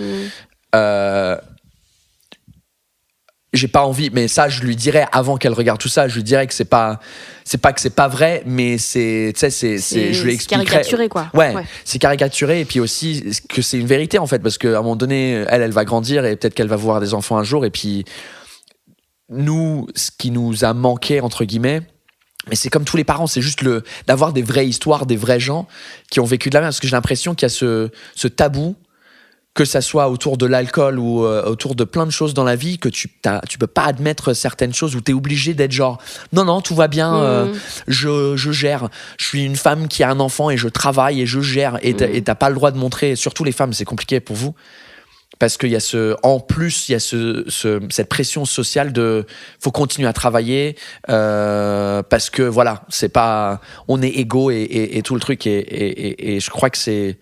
[SPEAKER 1] J'ai pas envie, mais ça, je lui dirais avant qu'elle regarde tout ça, je lui dirais que c'est pas que c'est pas vrai, mais je lui expliquerai.
[SPEAKER 2] C'est caricaturé, quoi.
[SPEAKER 1] Ouais, c'est caricaturé, et puis aussi que c'est une vérité, en fait, parce qu'à un moment donné, elle va grandir, et peut-être qu'elle va voir des enfants un jour, et puis nous, ce qui nous a manqué, entre guillemets, mais c'est comme tous les parents, c'est juste d'avoir des vraies histoires, des vrais gens qui ont vécu de la merde, parce que j'ai l'impression qu'il y a ce tabou, que ça soit autour de l'alcool ou autour de plein de choses dans la vie, que tu peux pas admettre certaines choses, où t'es obligé d'être genre non, tout va bien, je gère, je suis une femme qui a un enfant et je travaille et je gère, et t'as pas le droit de montrer, surtout les femmes, c'est compliqué pour vous, parce qu'il y a en plus il y a cette pression sociale de faut continuer à travailler, parce que voilà, c'est pas, on est égaux et tout le truc, et je crois que c'est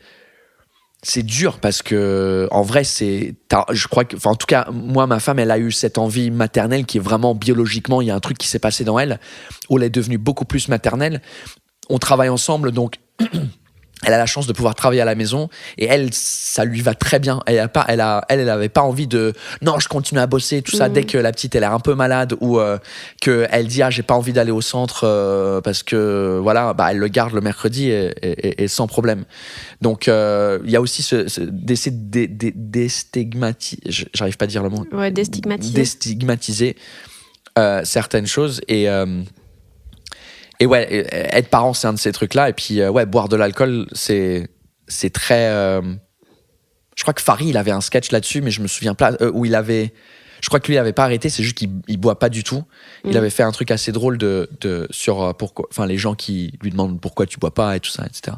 [SPEAKER 1] dur, parce que en vrai je crois que, enfin, en tout cas moi, ma femme, elle a eu cette envie maternelle qui est vraiment biologiquement, il y a un truc qui s'est passé dans elle où elle est devenue beaucoup plus maternelle. On travaille ensemble, donc elle a la chance de pouvoir travailler à la maison, et elle, ça lui va très bien. Elle avait pas envie de non, je continue à bosser, tout ça, dès que la petite elle est un peu malade, ou que elle dit j'ai pas envie d'aller au centre, parce que voilà, elle le garde le mercredi, et sans problème. Donc il y a aussi d'essayer de déstigmatiser, j'arrive pas à dire le mot.
[SPEAKER 2] Ouais,
[SPEAKER 1] Déstigmatiser certaines choses, et ouais, être parent, c'est un de ces trucs-là. Et puis, ouais, boire de l'alcool, c'est très. Je crois que Farid, il avait un sketch là-dessus, mais je me souviens pas, où je crois que lui, il avait pas arrêté, c'est juste qu'il boit pas du tout. Il avait fait un truc assez drôle sur pourquoi, enfin, les gens qui lui demandent pourquoi tu bois pas et tout ça, etc.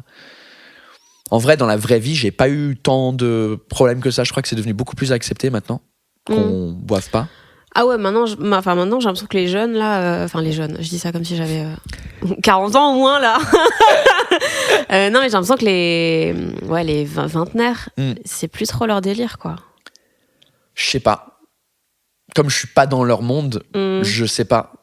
[SPEAKER 1] En vrai, dans la vraie vie, j'ai pas eu tant de problèmes que ça. Je crois que c'est devenu beaucoup plus accepté maintenant qu'on boive pas.
[SPEAKER 2] Ah ouais, maintenant j'ai l'impression que les jeunes, là... les jeunes, je dis ça comme si j'avais 40 ans au moins, là. Non, mais j'ai l'impression que les vingtenaires, c'est plus trop leur délire, quoi.
[SPEAKER 1] Je sais pas. Comme je suis pas dans leur monde, je sais pas.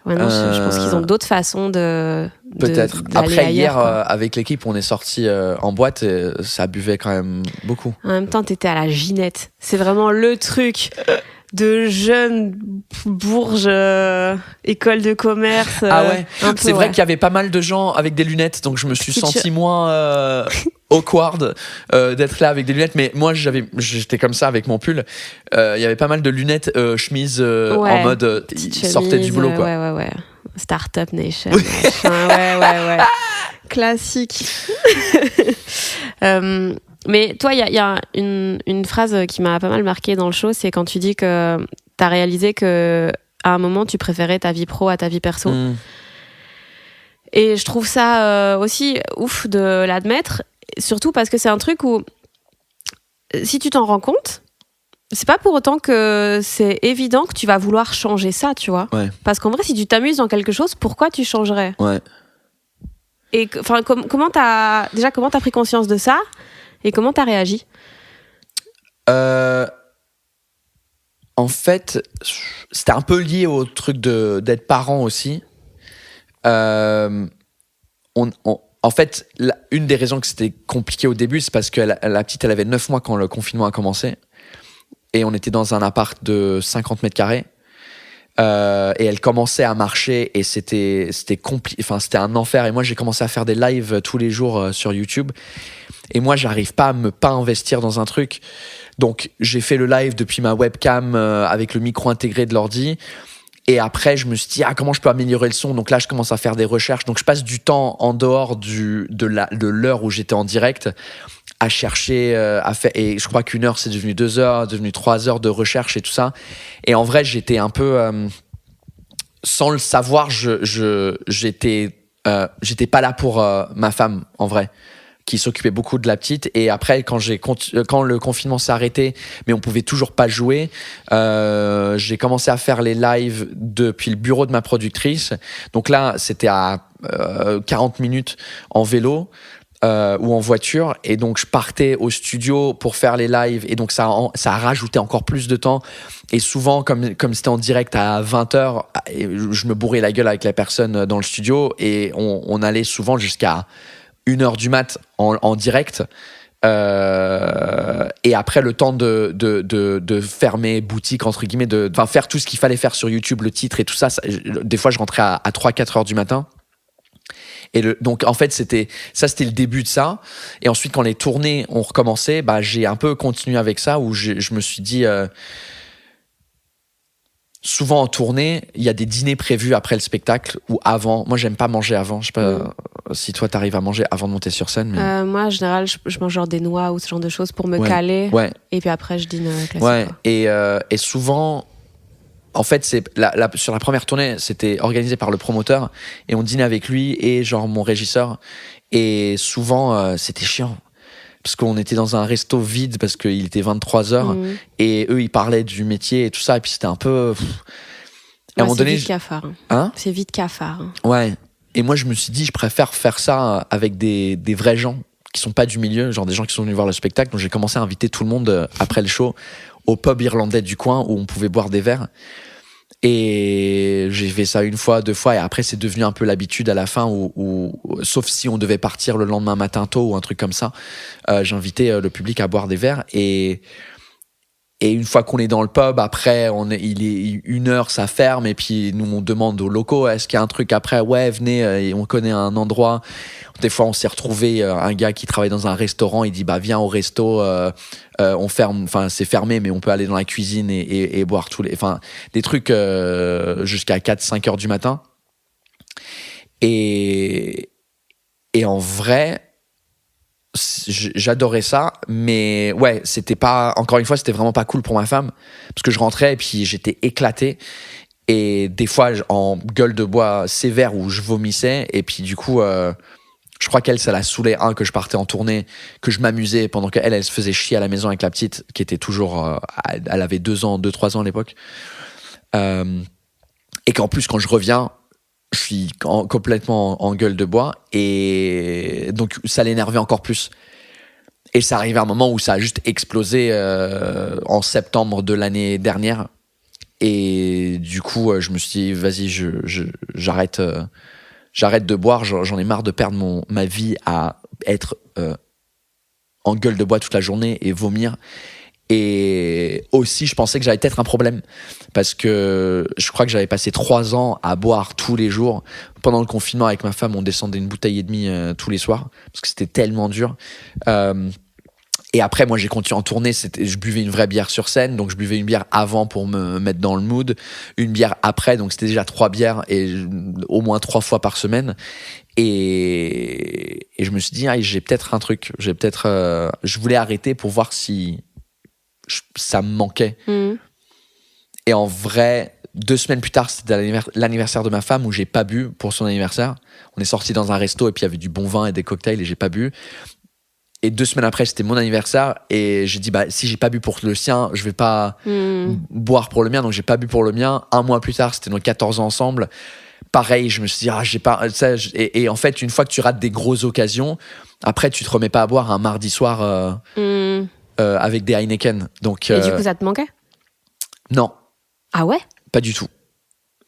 [SPEAKER 2] Ouais, non, je pense qu'ils ont d'autres façons
[SPEAKER 1] peut-être. Après,
[SPEAKER 2] ailleurs,
[SPEAKER 1] hier,
[SPEAKER 2] quoi.
[SPEAKER 1] avec l'équipe, on est sortis en boîte, et ça buvait quand même beaucoup.
[SPEAKER 2] En même temps, t'étais à la Ginette. C'est vraiment le truc de jeunes bourges, école de commerce.
[SPEAKER 1] Ah ouais, c'est vrai
[SPEAKER 2] ouais.
[SPEAKER 1] qu'il y avait pas mal de gens avec des lunettes, donc je me suis senti moins awkward d'être là avec des lunettes. Mais moi, j'étais comme ça avec mon pull. Il y avait pas mal de lunettes, chemise en mode ils sortaient du boulot, quoi.
[SPEAKER 2] Ouais. Startup Nation. ouais. Classique. Mais toi, il y a une phrase qui m'a pas mal marquée dans le show, c'est quand tu dis que t'as réalisé que à un moment tu préférais ta vie pro à ta vie perso. Et je trouve ça aussi ouf de l'admettre, surtout parce que c'est un truc où si tu t'en rends compte, c'est pas pour autant que c'est évident que tu vas vouloir changer ça, tu vois.
[SPEAKER 1] Ouais.
[SPEAKER 2] Parce qu'en vrai, si tu t'amuses dans quelque chose, pourquoi tu changerais ?
[SPEAKER 1] Ouais.
[SPEAKER 2] Et enfin, comment t'as pris conscience de ça et comment t'as réagi ?
[SPEAKER 1] En fait, c'était un peu lié au truc d'être parent aussi. En fait, une des raisons que c'était compliqué au début, c'est parce que la petite, elle avait 9 mois quand le confinement a commencé. Et on était dans un appart de 50 mètres carrés. Et elle commençait à marcher, et c'était compliqué. Enfin, c'était un enfer. Et moi, j'ai commencé à faire des lives tous les jours sur YouTube. Et moi, j'arrive pas à pas investir dans un truc. Donc, j'ai fait le live depuis ma webcam avec le micro intégré de l'ordi. Et après, je me suis dit, comment je peux améliorer le son ? Donc là, je commence à faire des recherches. Donc, je passe du temps en dehors de l'heure où j'étais en direct à chercher, et je crois qu'une heure, c'est devenu 2 heures, devenu 3 heures de recherche et tout ça. Et en vrai, j'étais un peu, sans le savoir, j'étais pas là pour ma femme, en vrai. qui s'occupait beaucoup de la petite. Et après, quand le confinement s'est arrêté, mais on pouvait toujours pas jouer, j'ai commencé à faire les lives depuis le bureau de ma productrice. Donc là, c'était à 40 minutes en vélo. Ou en voiture, et donc je partais au studio pour faire les lives, et donc ça a rajouté encore plus de temps, et souvent comme c'était en direct à 20h, je me bourrais la gueule avec la personne dans le studio, et on allait souvent jusqu'à 1h du mat en direct, et après le temps de fermer boutique entre guillemets, enfin faire tout ce qu'il fallait faire sur YouTube, le titre et tout ça, des fois je rentrais à 3-4 heures du matin. Et donc en fait c'était le début de ça, et ensuite quand les tournées ont recommencé, j'ai un peu continué avec ça, où je me suis dit souvent en tournée il y a des dîners prévus après le spectacle ou avant. Moi j'aime pas manger avant, je sais pas si toi t'arrives à manger avant de monter sur scène, mais...
[SPEAKER 2] moi en général je mange genre des noix ou ce genre de choses pour me caler, et puis après je dîne classique.
[SPEAKER 1] Et souvent en fait, sur la première tournée, c'était organisé par le promoteur, et on dînait avec lui et genre mon régisseur. Et souvent, c'était chiant, parce qu'on était dans un resto vide parce qu'il était 23h, et eux, ils parlaient du métier et tout ça, et puis c'était un peu...
[SPEAKER 2] À un moment donné, vite cafard.
[SPEAKER 1] Hein ?
[SPEAKER 2] C'est vite cafard.
[SPEAKER 1] Ouais. Et moi, je me suis dit, je préfère faire ça avec des vrais gens qui sont pas du milieu, genre des gens qui sont venus voir le spectacle. Donc j'ai commencé à inviter tout le monde après le show au pub irlandais du coin où on pouvait boire des verres. Et j'ai fait ça 1 fois, 2 fois, et après c'est devenu un peu l'habitude à la fin, où sauf si on devait partir le lendemain matin tôt ou un truc comme ça, j'invitais le public à boire des verres. Et une fois qu'on est dans le pub, après il est 1h, ça ferme, et puis nous on demande aux locaux, est-ce qu'il y a un truc après? Ouais, venez, et on connaît un endroit. Des fois on s'est retrouvé, un gars qui travaille dans un restaurant, il dit viens au resto, on ferme, enfin c'est fermé, mais on peut aller dans la cuisine et boire des trucs jusqu'à 4-5 heures du matin. Et en vrai, j'adorais ça, mais ouais, c'était pas, encore une fois, c'était vraiment pas cool pour ma femme, parce que je rentrais et puis j'étais éclaté, et des fois en gueule de bois sévère où je vomissais, et puis du coup je crois qu'elle, ça la saoulait, que je partais en tournée, que je m'amusais pendant qu'elle se faisait chier à la maison avec la petite, qui était toujours, elle avait 2-3 ans à l'époque, et qu'en plus quand je reviens, je suis complètement en gueule de bois, et donc ça l'énervait encore plus. Et ça arrivait à un moment où ça a juste explosé en septembre de l'année dernière, et du coup je me suis dit vas-y, j'arrête de boire, j'en ai marre de perdre ma vie à être en gueule de bois toute la journée et vomir. Et aussi, je pensais que j'avais peut-être un problème, parce que je crois que j'avais passé 3 ans à boire tous les jours. Pendant le confinement, avec ma femme, on descendait 1,5 bouteille tous les soirs, parce que c'était tellement dur. Et après, moi, j'ai continué en tournée. Je buvais une vraie bière sur scène, donc je buvais une bière avant pour me mettre dans le mood, une bière après, donc c'était déjà 3 bières, et au moins 3 fois par semaine. Et je me suis dit, j'ai peut-être un truc. Je voulais arrêter pour voir si ça me manquait. Et en vrai, 2 semaines plus tard, c'était l'anniversaire de ma femme, où j'ai pas bu pour son anniversaire. On est sortis dans un resto, et puis il y avait du bon vin et des cocktails, et j'ai pas bu. Et 2 semaines après, c'était mon anniversaire, et j'ai dit si j'ai pas bu pour le sien, je vais pas boire pour le mien, donc j'ai pas bu pour le mien. 1 mois plus tard, c'était nos 14 ans ensemble. Pareil, je me suis dit j'ai pas ça, et en fait, une fois que tu rates des grosses occasions, après tu te remets pas à boire un mardi soir avec des Heineken. Donc,
[SPEAKER 2] et du coup, ça te manquait?
[SPEAKER 1] Non.
[SPEAKER 2] Ah ouais?
[SPEAKER 1] Pas du tout.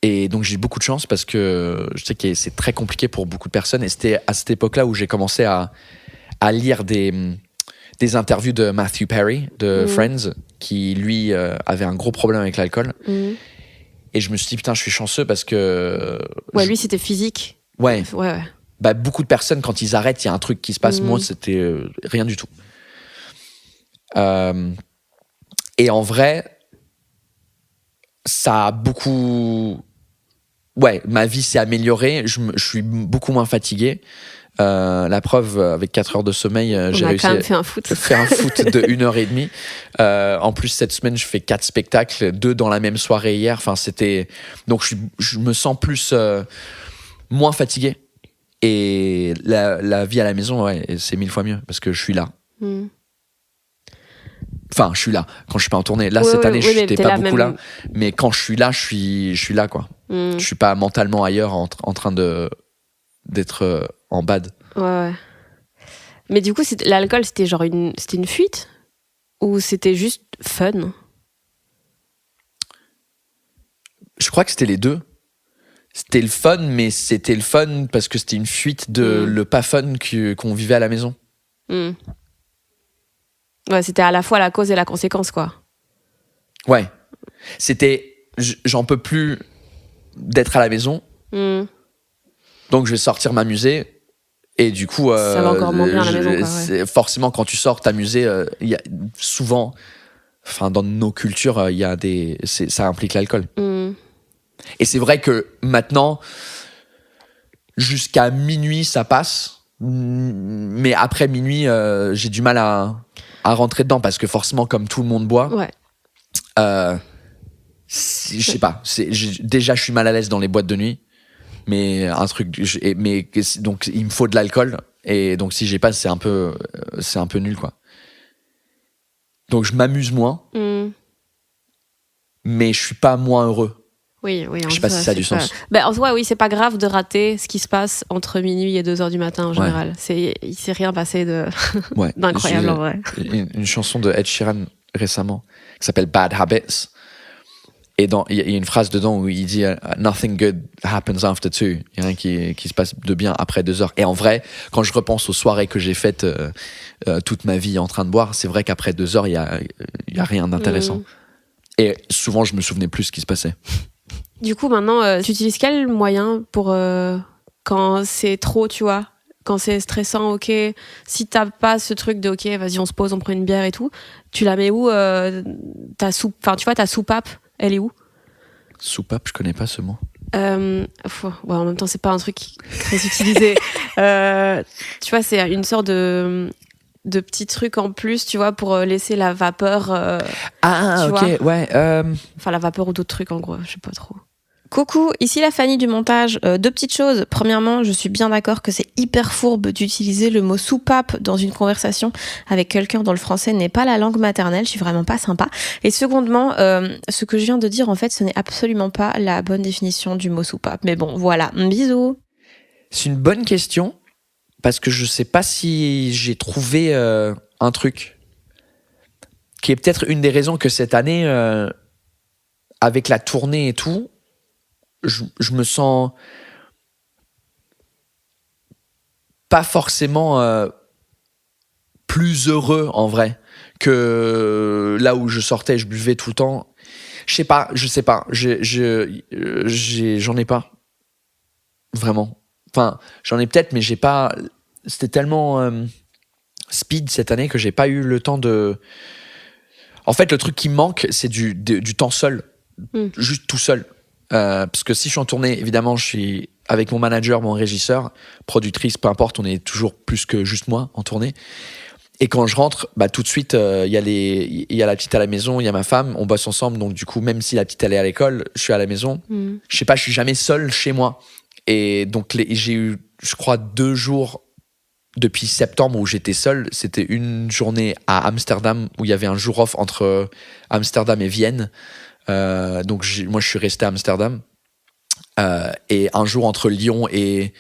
[SPEAKER 1] Et donc j'ai eu beaucoup de chance, parce que je sais que c'est très compliqué pour beaucoup de personnes, et c'était à cette époque-là où j'ai commencé à lire des interviews de Matthew Perry de Friends, qui lui avait un gros problème avec l'alcool. Et je me suis dit putain, je suis chanceux, parce que
[SPEAKER 2] lui c'était physique.
[SPEAKER 1] Ouais. Beaucoup de personnes, quand ils arrêtent, il y a un truc qui se passe. Moi, c'était rien du tout. Et en vrai, ça a beaucoup... ma vie s'est améliorée, je suis beaucoup moins fatigué. La preuve, avec 4 heures de sommeil, j'ai réussi
[SPEAKER 2] à faire un foot
[SPEAKER 1] de 1h30. En plus, cette semaine, je fais 4 spectacles, 2 dans la même soirée hier. Enfin, c'était... Donc je me sens moins fatigué. Et Mais la vie à la maison, ouais, c'est 1000 fois mieux parce que je suis là. Enfin, je suis là quand je suis pas en tournée. Là, cette année, je n'étais pas beaucoup là. Mais quand je suis là, je suis là, quoi. Je suis pas mentalement ailleurs en train d'être en bad.
[SPEAKER 2] Ouais. Mais du coup, l'alcool, c'était genre c'était une fuite ou c'était juste fun?
[SPEAKER 1] Je crois que c'était les deux. C'était le fun, mais c'était le fun parce que c'était une fuite de le pas fun qu'on vivait à la maison.
[SPEAKER 2] Ouais, c'était à la fois la cause et la conséquence, quoi.
[SPEAKER 1] Ouais. C'était... J'en peux plus d'être à la maison. Donc, je vais sortir m'amuser. Et du coup...
[SPEAKER 2] ça va encore moins bien à la maison, quoi. Ouais.
[SPEAKER 1] Forcément, quand tu sors t'amuser, il y a souvent... Enfin, dans nos cultures, il y a ça implique l'alcool. Et c'est vrai que maintenant, jusqu'à minuit, ça passe. Mais après minuit, j'ai du mal à rentrer dedans parce que forcément, comme tout le monde boit, je sais pas. Déjà, je suis mal à l'aise dans les boîtes de nuit. Mais donc, il me faut de l'alcool. Et donc, si j'ai pas, c'est un peu nul, quoi. Donc, je m'amuse moins. Mais je suis pas moins heureux.
[SPEAKER 2] Oui,
[SPEAKER 1] je sais pas si ça a du sens.
[SPEAKER 2] En soi, oui, c'est pas grave de rater ce qui se passe entre minuit et 2h du matin en général. Il s'est rien passé d'incroyable en vrai.
[SPEAKER 1] Une chanson de Ed Sheeran récemment qui s'appelle Bad Habits. Et il y a une phrase dedans où il dit Nothing good happens after 2. Il y a rien qui se passe de bien après 2 heures. Et en vrai, quand je repense aux soirées que j'ai faites toute ma vie en train de boire, c'est vrai qu'après 2 heures, il y a rien d'intéressant. Et souvent, je me souvenais plus ce qui se passait.
[SPEAKER 2] Du coup, maintenant, tu utilises quel moyen pour quand c'est trop, tu vois, quand c'est stressant, ok, si t'as pas ce truc de ok, vas-y, on se pose, on prend une bière et tout, tu la mets où ta soupape, elle est où?
[SPEAKER 1] Soupape, je connais pas ce mot.
[SPEAKER 2] En même temps, c'est pas un truc très utilisé. Tu vois, c'est une sorte de petits trucs en plus, tu vois, pour laisser la vapeur.
[SPEAKER 1] Ok,
[SPEAKER 2] vois.
[SPEAKER 1] Ouais.
[SPEAKER 2] Enfin, la vapeur ou d'autres trucs, en gros, je sais pas trop. Coucou, ici la Fanny du montage. 2 petites choses. Premièrement, je suis bien d'accord que c'est hyper fourbe d'utiliser le mot soupape dans une conversation avec quelqu'un dont le français n'est pas la langue maternelle. Je suis vraiment pas sympa. Et secondement, ce que je viens de dire, en fait, ce n'est absolument pas la bonne définition du mot soupape. Mais bon, voilà. Bisous.
[SPEAKER 1] C'est une bonne question parce que je sais pas si j'ai trouvé un truc qui est peut-être une des raisons que cette année, avec la tournée et tout, je me sens pas forcément plus heureux en vrai que là où je sortais, je buvais tout le temps. Je sais pas. J'en ai pas vraiment. Enfin, j'en ai peut-être, mais j'ai pas. C'était tellement speed cette année que j'ai pas eu le temps de. En fait, le truc qui me manque, c'est du temps seul, juste tout seul. Parce que si je suis en tournée, évidemment, je suis avec mon manager, mon régisseur, productrice, peu importe, on est toujours plus que juste moi en tournée. Et quand je rentre, tout de suite, il y a la petite à la maison, il y a ma femme, on bosse ensemble. Donc du coup, même si la petite elle est à l'école, je suis à la maison. Je sais pas, je suis jamais seul chez moi. Et donc j'ai eu, je crois, 2 jours depuis septembre où j'étais seul. C'était une journée à Amsterdam où il y avait un jour off entre Amsterdam et Vienne. Donc moi je suis resté à Amsterdam et un jour entre Lyon et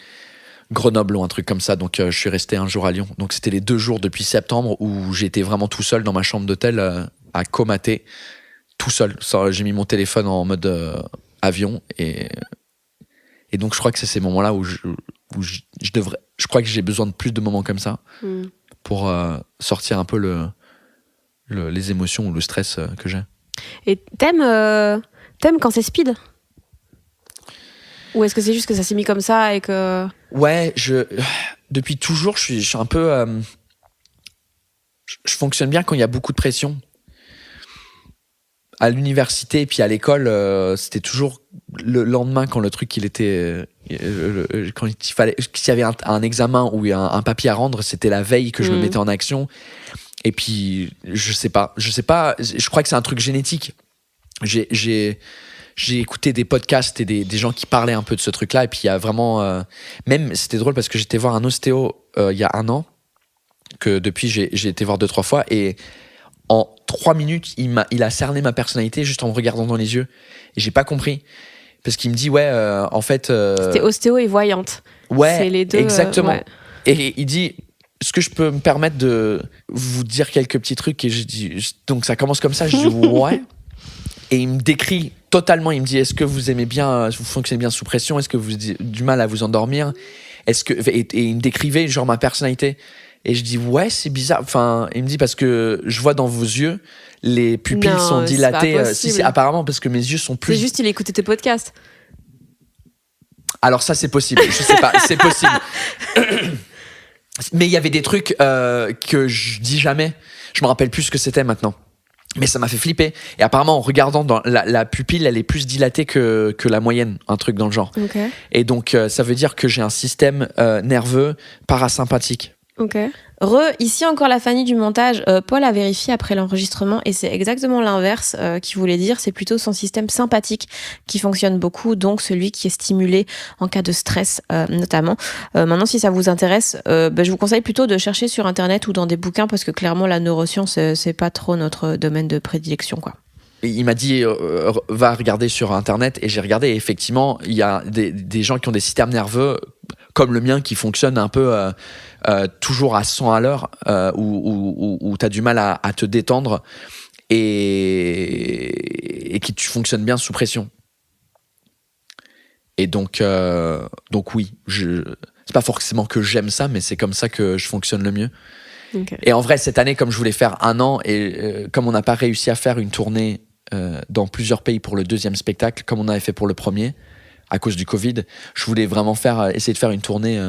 [SPEAKER 1] Grenoble ou un truc comme ça, donc je suis resté un jour à Lyon. Donc c'était les 2 jours depuis septembre où j'étais vraiment tout seul dans ma chambre d'hôtel à comater tout seul. J'ai mis mon téléphone en mode avion et donc je crois que c'est ces moments-là où je crois que j'ai besoin de plus de moments comme ça pour sortir un peu les émotions ou le stress que j'ai.
[SPEAKER 2] Et t'aimes quand c'est speed? Ou est-ce que c'est juste que ça s'est mis comme ça et que...
[SPEAKER 1] Ouais, depuis toujours, je suis un peu... je fonctionne bien quand il y a beaucoup de pression. À l'université et puis à l'école, c'était toujours le lendemain quand le truc, il était... quand s'il y avait un examen ou un papier à rendre, c'était la veille que je me mettais en action. Et puis, je sais pas. Je crois que c'est un truc génétique. j'ai écouté des podcasts et des gens qui parlaient un peu de ce truc-là. Et puis il y a vraiment, même c'était drôle parce que j'étais voir un ostéo il y a 1 an, que depuis j'ai été voir 2-3 fois, et en 3 minutes il a cerné ma personnalité juste en me regardant dans les yeux, et j'ai pas compris parce qu'il me dit en fait
[SPEAKER 2] c'était ostéo et voyante.
[SPEAKER 1] Ouais,
[SPEAKER 2] c'est les deux,
[SPEAKER 1] exactement.
[SPEAKER 2] ouais.
[SPEAKER 1] Et il dit, est-ce que je peux me permettre de vous dire quelques petits trucs? Et je dis, donc ça commence comme ça, je dis ouais. Et il me décrit totalement, il me dit, est-ce que vous aimez bien, vous fonctionnez bien sous pression? Est-ce que vous avez du mal à vous endormir? Et il me décrivait genre ma personnalité. Et je dis, ouais, c'est bizarre. Enfin, il me dit, parce que je vois dans vos yeux, les pupilles sont dilatées. Si, apparemment, parce que mes yeux sont plus...
[SPEAKER 2] C'est juste, il écoutait tes podcasts.
[SPEAKER 1] Alors ça, c'est possible. Je sais pas, c'est possible. Mais il y avait des trucs que je dis jamais. Je me rappelle plus ce que c'était maintenant. Mais ça m'a fait flipper. Et apparemment, en regardant, dans la pupille, elle est plus dilatée que la moyenne, un truc dans le genre.
[SPEAKER 2] Okay.
[SPEAKER 1] Et donc, ça veut dire que j'ai un système nerveux parasympathique.
[SPEAKER 2] Ok. Ici encore la Fanny du montage. Paul a vérifié après l'enregistrement et c'est exactement l'inverse qu'il voulait dire. C'est plutôt son système sympathique qui fonctionne beaucoup, donc celui qui est stimulé en cas de stress notamment. Maintenant, si ça vous intéresse, je vous conseille plutôt de chercher sur internet ou dans des bouquins parce que clairement la neuroscience c'est pas trop notre domaine de prédilection, quoi.
[SPEAKER 1] Il m'a dit va regarder sur internet, et j'ai regardé, et effectivement il y a des gens qui ont des systèmes nerveux comme le mien qui fonctionnent un peu toujours à 100 à l'heure, où tu as du mal à te détendre et qui tu fonctionnes bien sous pression. Et donc oui, c'est pas forcément que j'aime ça, mais c'est comme ça que je fonctionne le mieux. Okay. Et en vrai, cette année, comme je voulais faire 1 an, et comme on n'a pas réussi à faire une tournée dans plusieurs pays pour le 2e spectacle, comme on avait fait pour le premier, à cause du Covid, je voulais vraiment essayer de faire une tournée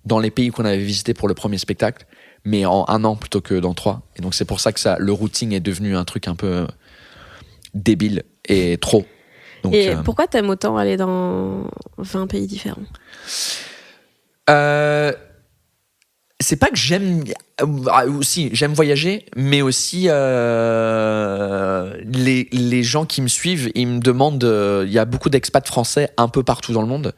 [SPEAKER 1] dans les pays qu'on avait visités pour le premier spectacle, mais en 1 an plutôt que dans 3. Et donc c'est pour ça que le routing est devenu un truc un peu débile et trop. Donc,
[SPEAKER 2] et pourquoi t'aimes autant aller dans 20 pays différents?
[SPEAKER 1] C'est pas que j'aime... aussi, j'aime voyager, mais aussi les gens qui me suivent, ils me demandent... Il y a beaucoup d'expats français un peu partout dans le monde.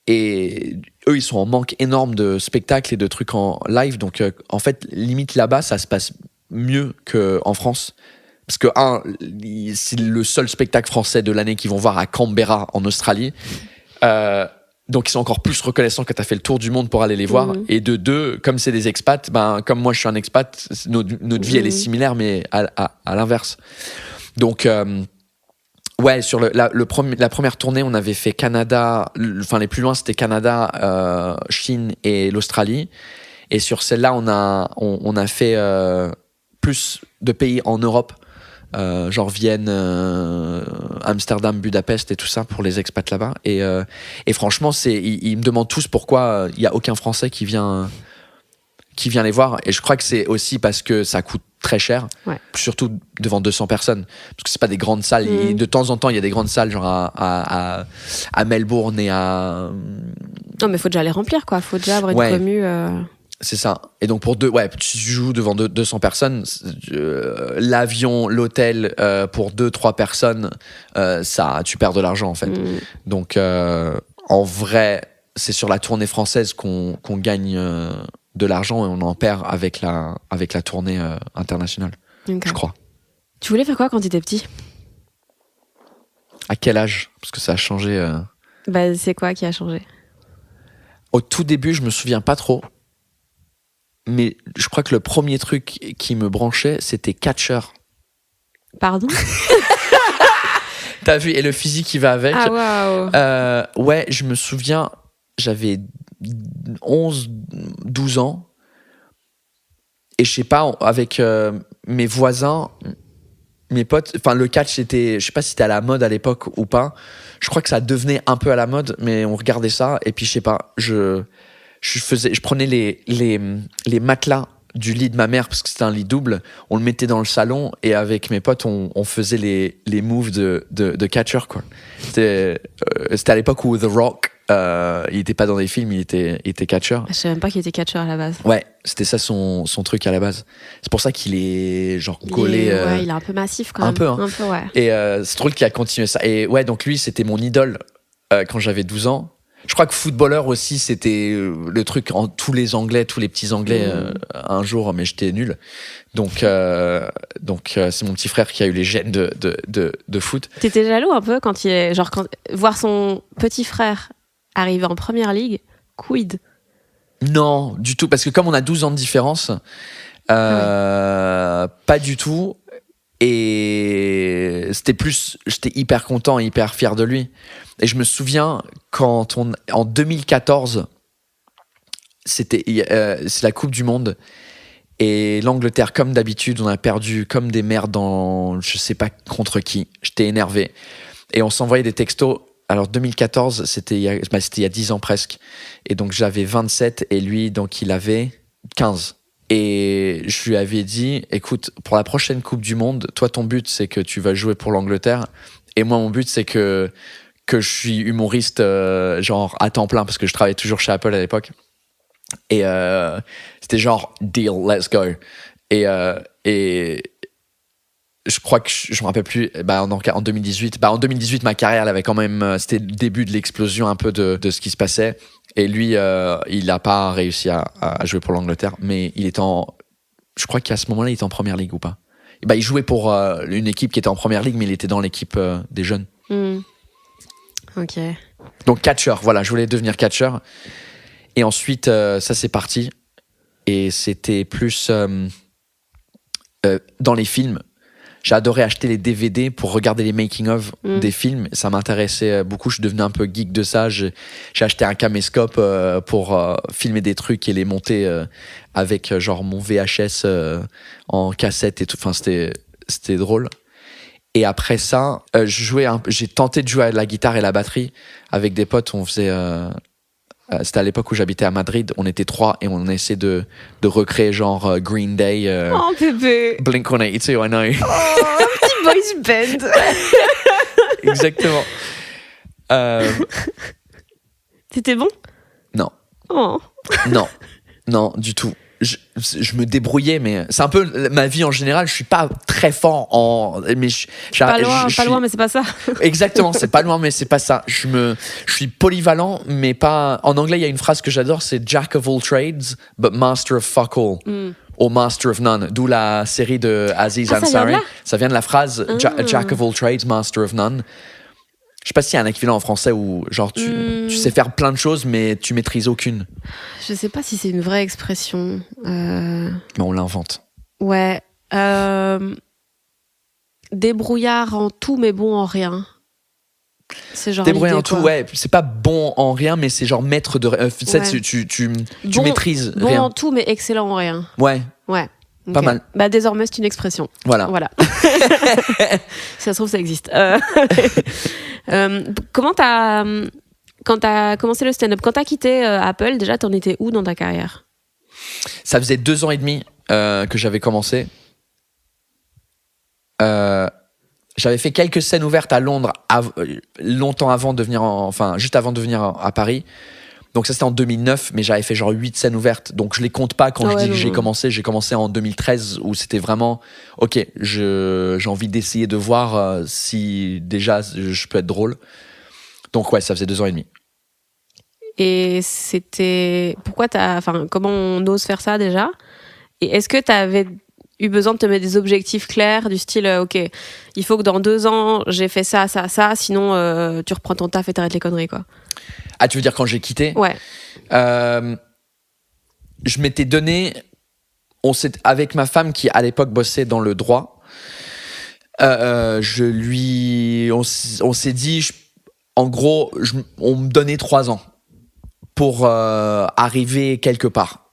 [SPEAKER 1] Et eux, ils sont en manque énorme de spectacles et de trucs en live. Donc, en fait, limite là-bas, ça se passe mieux qu'en France. Parce que, c'est le seul spectacle français de l'année qu'ils vont voir à Canberra, en Australie. Donc ils sont encore plus reconnaissants que tu as fait le tour du monde pour aller les voir. Et de 2, comme c'est des expats, comme moi je suis un expat, notre vie elle est similaire, mais à l'inverse. Donc ouais, sur la première tournée, on avait fait Canada, les plus loin c'était Canada, Chine et l'Australie. Et sur celle-là, on a fait plus de pays en Europe, genre Vienne, Amsterdam, Budapest et tout ça pour les expats là-bas. Et franchement, ils me demandent tous pourquoi il n'y a aucun Français qui vient les voir. Et je crois que c'est aussi parce que ça coûte très cher, ouais. Surtout devant 200 personnes, parce que c'est pas des grandes salles. Et de temps en temps, il y a des grandes salles, genre à Melbourne et à...
[SPEAKER 2] Non, mais faut déjà les remplir, quoi. Faut déjà avoir une commu...
[SPEAKER 1] C'est ça. Et donc tu joues devant 200 personnes, l'avion, l'hôtel pour 2-3 personnes, tu perds de l'argent en fait. Donc en vrai, c'est sur la tournée française qu'on gagne de l'argent, et on en perd avec la tournée internationale, je crois.
[SPEAKER 2] Tu voulais faire quoi quand tu étais petit?
[SPEAKER 1] À quel âge? Parce que ça a changé.
[SPEAKER 2] C'est quoi qui a changé?
[SPEAKER 1] Au tout début, je me souviens pas trop. Mais je crois que le premier truc qui me branchait, c'était catcheur.
[SPEAKER 2] Pardon?
[SPEAKER 1] T'as vu? Et le physique qui va avec.
[SPEAKER 2] Ah, waouh!
[SPEAKER 1] Ouais, je me souviens, j'avais 11-12 ans. Et je sais pas, avec mes voisins, mes potes, le catch, je sais pas si c'était à la mode à l'époque ou pas. Je crois que ça devenait un peu à la mode, mais on regardait ça. Et puis, je sais pas, je prenais les matelas du lit de ma mère, parce que c'était un lit double, on le mettait dans le salon, et avec mes potes on faisait les moves de catcher, quoi. C'était à l'époque où The Rock Il était pas dans des films, il était catcheur.
[SPEAKER 2] Je savais même pas qu'il était catcheur à la base.
[SPEAKER 1] Ouais, c'était ça son truc à la base. C'est pour ça qu'il est genre gaulé.
[SPEAKER 2] Ouais, il est un peu massif quand même.
[SPEAKER 1] Un peu, hein.
[SPEAKER 2] Un peu, ouais.
[SPEAKER 1] Et c'est drôle qu'il a continué ça. Et ouais, donc lui, c'était mon idole quand j'avais 12 ans. Je crois que footballeur aussi, c'était le truc en tous les petits anglais un jour, mais j'étais nul. Donc c'est mon petit frère qui a eu les gènes de foot.
[SPEAKER 2] T'étais jaloux un peu quand voir son petit frère arriver en première ligue, quid?
[SPEAKER 1] Non, du tout, parce que comme on a 12 ans de différence, pas du tout. Et j'étais hyper content, hyper fier de lui. Et je me souviens en 2014, c'est la Coupe du Monde. Et l'Angleterre, comme d'habitude, on a perdu comme des merdes dans je sais pas contre qui. J'étais énervé. Et on s'envoyait des textos. Alors 2014, c'était il y a 10 ans presque. Et donc j'avais 27 et lui, donc il avait 15. Et je lui avais dit, écoute, pour la prochaine Coupe du Monde, toi, ton but, c'est que tu vas jouer pour l'Angleterre. Et moi, mon but, c'est que je suis humoriste, genre, à temps plein, parce que je travaillais toujours chez Apple à l'époque. Et c'était genre, deal, let's go. Et je crois que je me rappelle plus, en 2018. En 2018, ma carrière, elle avait quand même, c'était le début de l'explosion un peu de ce qui se passait. Et lui, il n'a pas réussi à jouer pour l'Angleterre, mais je crois qu'à ce moment-là, il était en première ligue ou pas. Il jouait pour une équipe qui était en première ligue, mais il était dans l'équipe des jeunes.
[SPEAKER 2] Ok.
[SPEAKER 1] Donc catcheur, voilà, je voulais devenir catcheur. Et ensuite, ça c'est parti. Et c'était plus dans les films. J'ai adoré acheter les DVD pour regarder les making-of des films. Ça m'intéressait beaucoup. Je suis devenu un peu geek de ça. J'ai acheté un caméscope pour filmer des trucs et les monter avec genre mon VHS en cassette et tout. Enfin, c'était drôle. Et après ça, j'ai tenté de jouer à la guitare et la batterie avec des potes. On faisait... c'était à l'époque où j'habitais à Madrid. On était 3 et on essayait de recréer genre Green Day,
[SPEAKER 2] Oh bébé,
[SPEAKER 1] Blink-182, I know.
[SPEAKER 2] oh, un petit boys band.
[SPEAKER 1] Exactement.
[SPEAKER 2] T'étais bon?
[SPEAKER 1] Non.
[SPEAKER 2] Oh.
[SPEAKER 1] Non, du tout. Je me débrouillais, mais c'est un peu ma vie en général. Je suis pas très fort mais
[SPEAKER 2] pas loin, mais c'est pas ça.
[SPEAKER 1] Exactement, c'est pas loin, mais c'est pas ça. Je suis polyvalent, mais pas. En anglais, il y a une phrase que j'adore, c'est Jack of all trades, but master of fuck all. Ou Master of None, d'où la série de Aziz Ansari. Ça vient de la phrase Jack of all trades, Master of None. Je sais pas s'il y a un équivalent en français où genre tu sais faire plein de choses mais tu maîtrises aucune.
[SPEAKER 2] Je sais pas si c'est une vraie expression.
[SPEAKER 1] Mais on l'invente.
[SPEAKER 2] Ouais. Débrouillard en tout mais bon en rien. C'est genre
[SPEAKER 1] débrouillard en tout, ouais. C'est pas bon en rien mais c'est genre maître de... tu maîtrises
[SPEAKER 2] bon
[SPEAKER 1] rien.
[SPEAKER 2] Bon en tout mais excellent en rien.
[SPEAKER 1] Ouais.
[SPEAKER 2] Ouais.
[SPEAKER 1] Pas mal.
[SPEAKER 2] Bah désormais c'est une expression.
[SPEAKER 1] Voilà.
[SPEAKER 2] Si ça se trouve ça existe. Quand t'as commencé le stand-up, quand t'as quitté Apple, déjà t'en étais où dans ta carrière?
[SPEAKER 1] Ça faisait 2 ans et demi que j'avais commencé. J'avais fait quelques scènes ouvertes à Londres longtemps avant de venir juste avant de venir à Paris. Donc ça c'était en 2009, mais j'avais fait genre 8 scènes ouvertes, donc je les compte pas quand je dis que j'ai commencé en 2013 où c'était vraiment ok, j'ai envie d'essayer de voir si déjà je peux être drôle. Donc ouais, ça faisait 2 ans et demi.
[SPEAKER 2] Et c'était comment on ose faire ça déjà? Et est-ce que t'avais eu besoin de te mettre des objectifs clairs du style ok, il faut que dans 2 ans j'ai fait ça, sinon tu reprends ton taf et t'arrêtes les conneries quoi?
[SPEAKER 1] Ah, tu veux dire quand j'ai quitté?
[SPEAKER 2] Ouais.
[SPEAKER 1] Je m'étais donné... avec ma femme qui, à l'époque, bossait dans le droit, on s'est dit... En gros, on me donnait 3 ans pour arriver quelque part.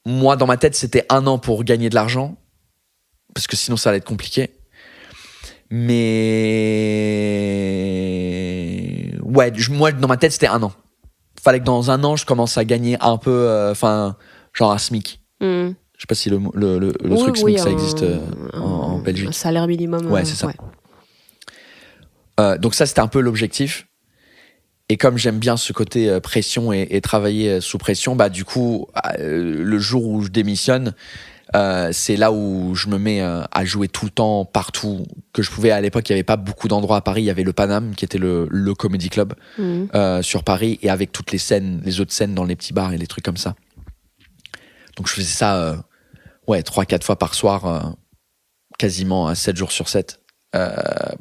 [SPEAKER 1] Moi, dans ma tête, c'était 1 an pour gagner de l'argent, parce que sinon, ça allait être compliqué. Mais ouais, moi dans ma tête c'était 1 an. Fallait que dans 1 an je commence à gagner un peu, genre un SMIC. Je sais pas si le truc SMIC ça existe en Belgique.
[SPEAKER 2] Un salaire minimum.
[SPEAKER 1] Ouais, c'est ça. Ouais. Donc ça c'était un peu l'objectif. Et comme j'aime bien ce côté pression et travailler sous pression, bah du coup, le jour où je démissionne, c'est là où je me mets à jouer tout le temps, partout que je pouvais. À l'époque, il n'y avait pas beaucoup d'endroits à Paris. Il y avait le Paname, qui était le comedy club sur Paris, et avec toutes les autres scènes dans les petits bars et les trucs comme ça. Donc je faisais ça 3-4 fois par soir, quasiment 7 jours sur 7,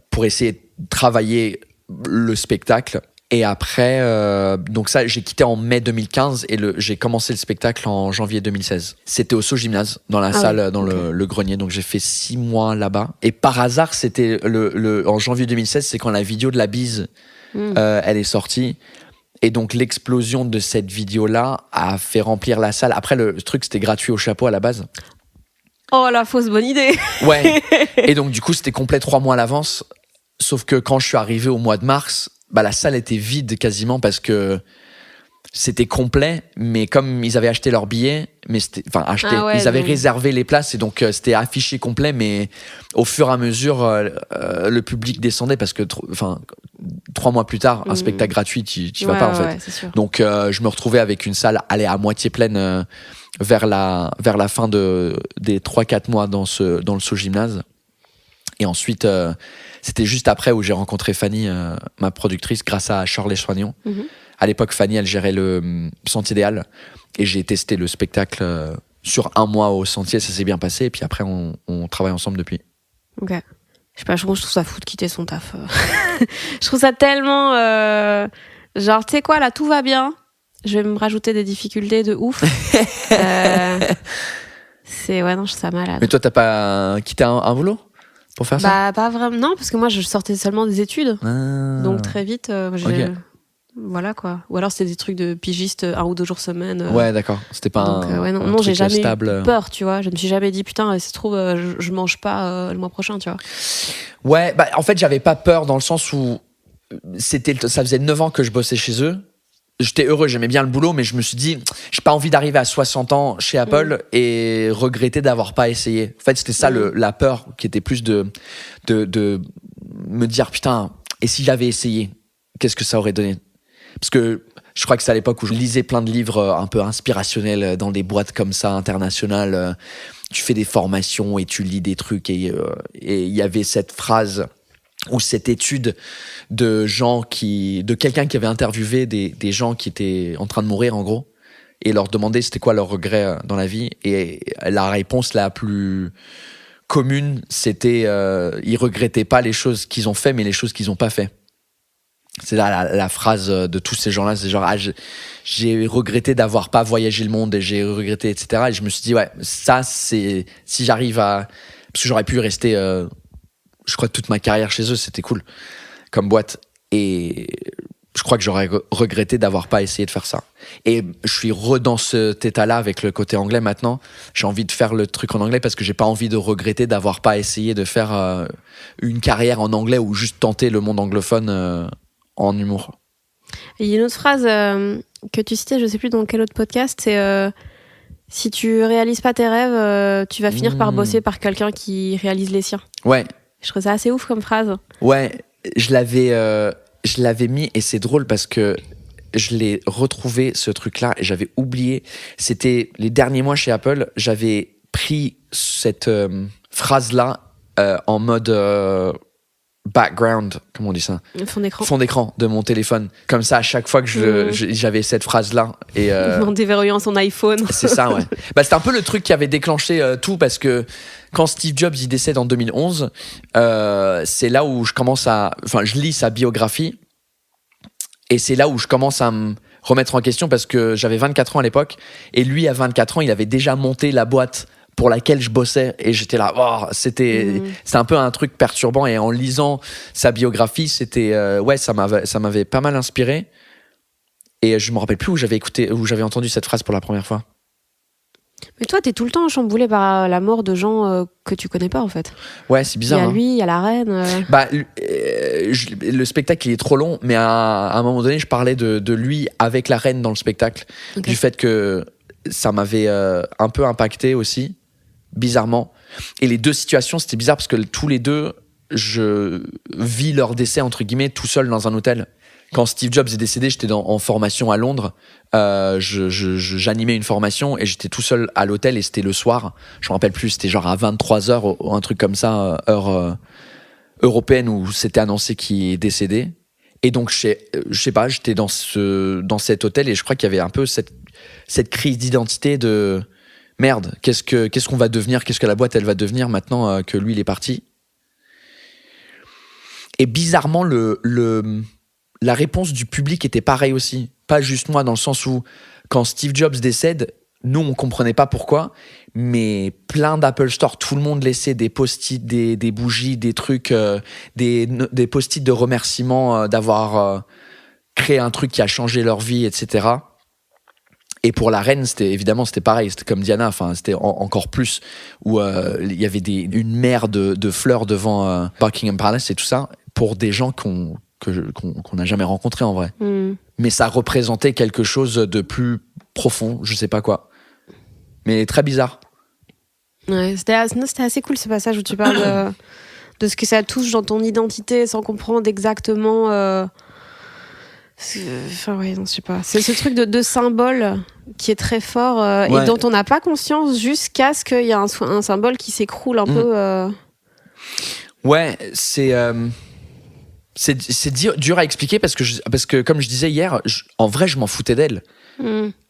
[SPEAKER 1] pour essayer de travailler le spectacle. Et après, donc ça, j'ai quitté en mai 2015 et j'ai commencé le spectacle en janvier 2016. C'était au So Gymnase, dans la salle, dans le grenier. Donc j'ai fait 6 mois là-bas. Et par hasard, c'était en janvier 2016, c'est quand la vidéo de la bise, elle est sortie. Et donc l'explosion de cette vidéo-là a fait remplir la salle. Après, le truc, c'était gratuit au chapeau à la base.
[SPEAKER 2] Oh, la fausse bonne idée.
[SPEAKER 1] Ouais. Et donc du coup, c'était complet 3 mois à l'avance. Sauf que quand je suis arrivé au mois de mars, bah, la salle était vide quasiment parce que c'était complet, mais comme ils avaient acheté leurs billets, ils avaient réservé les places et donc c'était affiché complet, mais au fur et à mesure, le public descendait parce que 3 mois plus tard, un spectacle gratuit, tu vas pas en fait.
[SPEAKER 2] Ouais, c'est sûr.
[SPEAKER 1] Donc je me retrouvais avec une salle à moitié pleine vers la fin des 3-4 mois dans le So Gymnase. Et ensuite, c'était juste après où j'ai rencontré Fanny, ma productrice, grâce à Shirley Soignon. À l'époque, Fanny, elle gérait le Sentier des Halles. Et j'ai testé le spectacle sur 1 mois au Sentier. Ça s'est bien passé. Et puis après, on travaille ensemble depuis.
[SPEAKER 2] Ok. Je sais pas, je trouve ça fou de quitter son taf. Je trouve ça tellement... genre, tu sais quoi, là, tout va bien. Je vais me rajouter des difficultés de ouf. Ouais, non, je trouve ça malade.
[SPEAKER 1] Mais toi, t'as pas quitté un boulot pour faire ça?
[SPEAKER 2] Bah, pas vraiment. Non, parce que moi, je sortais seulement des études. Donc, très vite,
[SPEAKER 1] Ok.
[SPEAKER 2] Voilà, quoi. Ou alors, c'était des trucs de pigiste 1 ou 2 jours semaine.
[SPEAKER 1] Ouais, d'accord. C'était pas un truc
[SPEAKER 2] j'ai jamais
[SPEAKER 1] stable.
[SPEAKER 2] eu peur, tu vois. Je me suis jamais dit, putain, ça se trouve, je mange pas le mois prochain, tu vois.
[SPEAKER 1] Ouais, bah, en fait, j'avais pas peur dans le sens où ça faisait 9 ans que je bossais chez eux. J'étais heureux, j'aimais bien le boulot, mais je me suis dit, j'ai pas envie d'arriver à 60 ans chez Apple et regretter d'avoir pas essayé. En fait, c'était ça la peur, qui était plus de me dire, putain, et si j'avais essayé, qu'est-ce que ça aurait donné? Parce que je crois que c'est à l'époque où je lisais plein de livres un peu inspirationnels dans des boîtes comme ça, internationales. Tu fais des formations et tu lis des trucs, et il y avait cette phrase ou cette étude de quelqu'un qui avait interviewé des gens qui étaient en train de mourir, en gros, et leur demandait c'était quoi leur regret dans la vie. Et la réponse la plus commune, c'était ils regrettaient pas les choses qu'ils ont fait, mais les choses qu'ils ont pas fait. C'est là la phrase de tous ces gens-là, c'est genre j'ai regretté d'avoir pas voyagé le monde, et j'ai regretté, etc. Et je me suis dit, ouais, ça, c'est si j'arrive à... Parce que j'aurais pu rester, je crois, toute ma carrière chez eux, c'était cool comme boîte. Et je crois que j'aurais regretté d'avoir pas essayé de faire ça. Et je suis dans cet état-là avec le côté anglais maintenant. J'ai envie de faire le truc en anglais parce que j'ai pas envie de regretter d'avoir pas essayé de faire une carrière en anglais ou juste tenter le monde anglophone en humour.
[SPEAKER 2] Et il y a une autre phrase que tu citais, je sais plus dans quel autre podcast, c'est si tu réalises pas tes rêves, tu vas finir par bosser par quelqu'un qui réalise les siens.
[SPEAKER 1] Ouais.
[SPEAKER 2] Je trouve ça assez ouf comme phrase.
[SPEAKER 1] Ouais, je l'avais mis, et c'est drôle parce que je l'ai retrouvé, ce truc-là, et j'avais oublié. C'était les derniers mois chez Apple, j'avais pris cette phrase-là en mode background, comment on dit ça? Fond d'écran de mon téléphone. Comme ça, à chaque fois que j'avais cette phrase-là. Et,
[SPEAKER 2] en déverrouillant son iPhone.
[SPEAKER 1] C'est ça, ouais. Bah, c'était un peu le truc qui avait déclenché tout, parce que quand Steve Jobs il décède en 2011, c'est là où je lis sa biographie, et c'est là où je commence à me remettre en question, parce que j'avais 24 ans à l'époque, et lui, à 24 ans, il avait déjà monté la boîte pour laquelle je bossais, et j'étais là, c'était un peu un truc perturbant. Et en lisant sa biographie, c'était ça m'avait pas mal inspiré, et je me rappelle plus où j'avais entendu cette phrase pour la première fois.
[SPEAKER 2] Mais toi, t'es tout le temps chamboulé par la mort de gens que tu connais pas, en fait.
[SPEAKER 1] Ouais, c'est bizarre.
[SPEAKER 2] Il y a lui, il y a la reine.
[SPEAKER 1] Bah, le spectacle, il est trop long, mais à un moment donné, je parlais de lui avec la reine dans le spectacle. Okay. Du fait que ça m'avait un peu impacté aussi, bizarrement. Et les deux situations, c'était bizarre parce que tous les deux, je vis leur décès, entre guillemets, tout seul dans un hôtel. quand Steve Jobs est décédé, j'étais en formation à Londres. J'animais une formation et j'étais tout seul à l'hôtel et c'était le soir. Je me rappelle plus, c'était genre à 23h, un truc comme ça, heure européenne où c'était annoncé qu'il est décédé. Et donc, je sais pas, j'étais dans cet hôtel et je crois qu'il y avait un peu cette crise d'identité de merde, qu'est-ce qu'on va devenir, qu'est-ce que la boîte elle va devenir maintenant que lui il est parti. Et bizarrement, la réponse du public était pareille aussi. Pas juste moi, dans le sens où, quand Steve Jobs décède, nous, on comprenait pas pourquoi, mais plein d'Apple Store, tout le monde laissait des post-it, des bougies, des trucs, des post-it de remerciements d'avoir créé un truc qui a changé leur vie, etc. Et pour la reine, c'était pareil, c'était comme Diana, enfin, c'était encore plus, où il y avait une mer de fleurs devant Buckingham Palace et tout ça, pour des gens qu'on n'a jamais rencontrés en vrai. Mais ça représentait quelque chose de plus profond, je sais pas quoi. Mais très bizarre.
[SPEAKER 2] Ouais, c'était assez cool ce passage où tu parles de ce que ça touche dans ton identité sans comprendre exactement. Enfin, ouais, non, je sais pas. C'est ce truc de symbole qui est très fort et dont on n'a pas conscience jusqu'à ce qu'il y ait un symbole qui s'écroule un peu.
[SPEAKER 1] Ouais, c'est dur à expliquer parce que comme je disais hier, en vrai, je m'en foutais d'elle.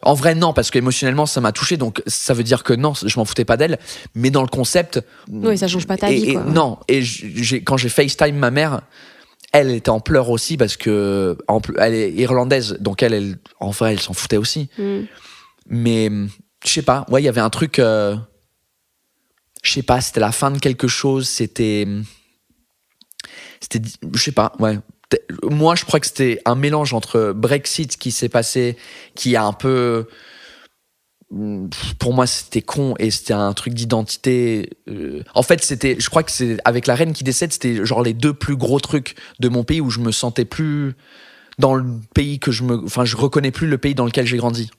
[SPEAKER 1] En vrai, non, parce qu'émotionnellement, ça m'a touché, donc ça veut dire que non, je m'en foutais pas d'elle. Mais dans le concept.
[SPEAKER 2] Oui, ça change pas ta vie, quoi.
[SPEAKER 1] Non, et quand j'ai FaceTime ma mère, elle était en pleurs aussi parce que elle est irlandaise, donc elle en vrai, elle s'en foutait aussi. Mais je sais pas, ouais, il y avait un truc. Je sais pas, c'était la fin de quelque chose, c'était, je sais pas, ouais. Moi, je crois que c'était un mélange entre Brexit qui s'est passé, qui a un peu. Pour moi, c'était con et c'était un truc d'identité. En fait, je crois que c'est avec la reine qui décède, c'était genre les deux plus gros trucs de mon pays où je me sentais plus dans le pays je reconnais plus le pays dans lequel j'ai grandi.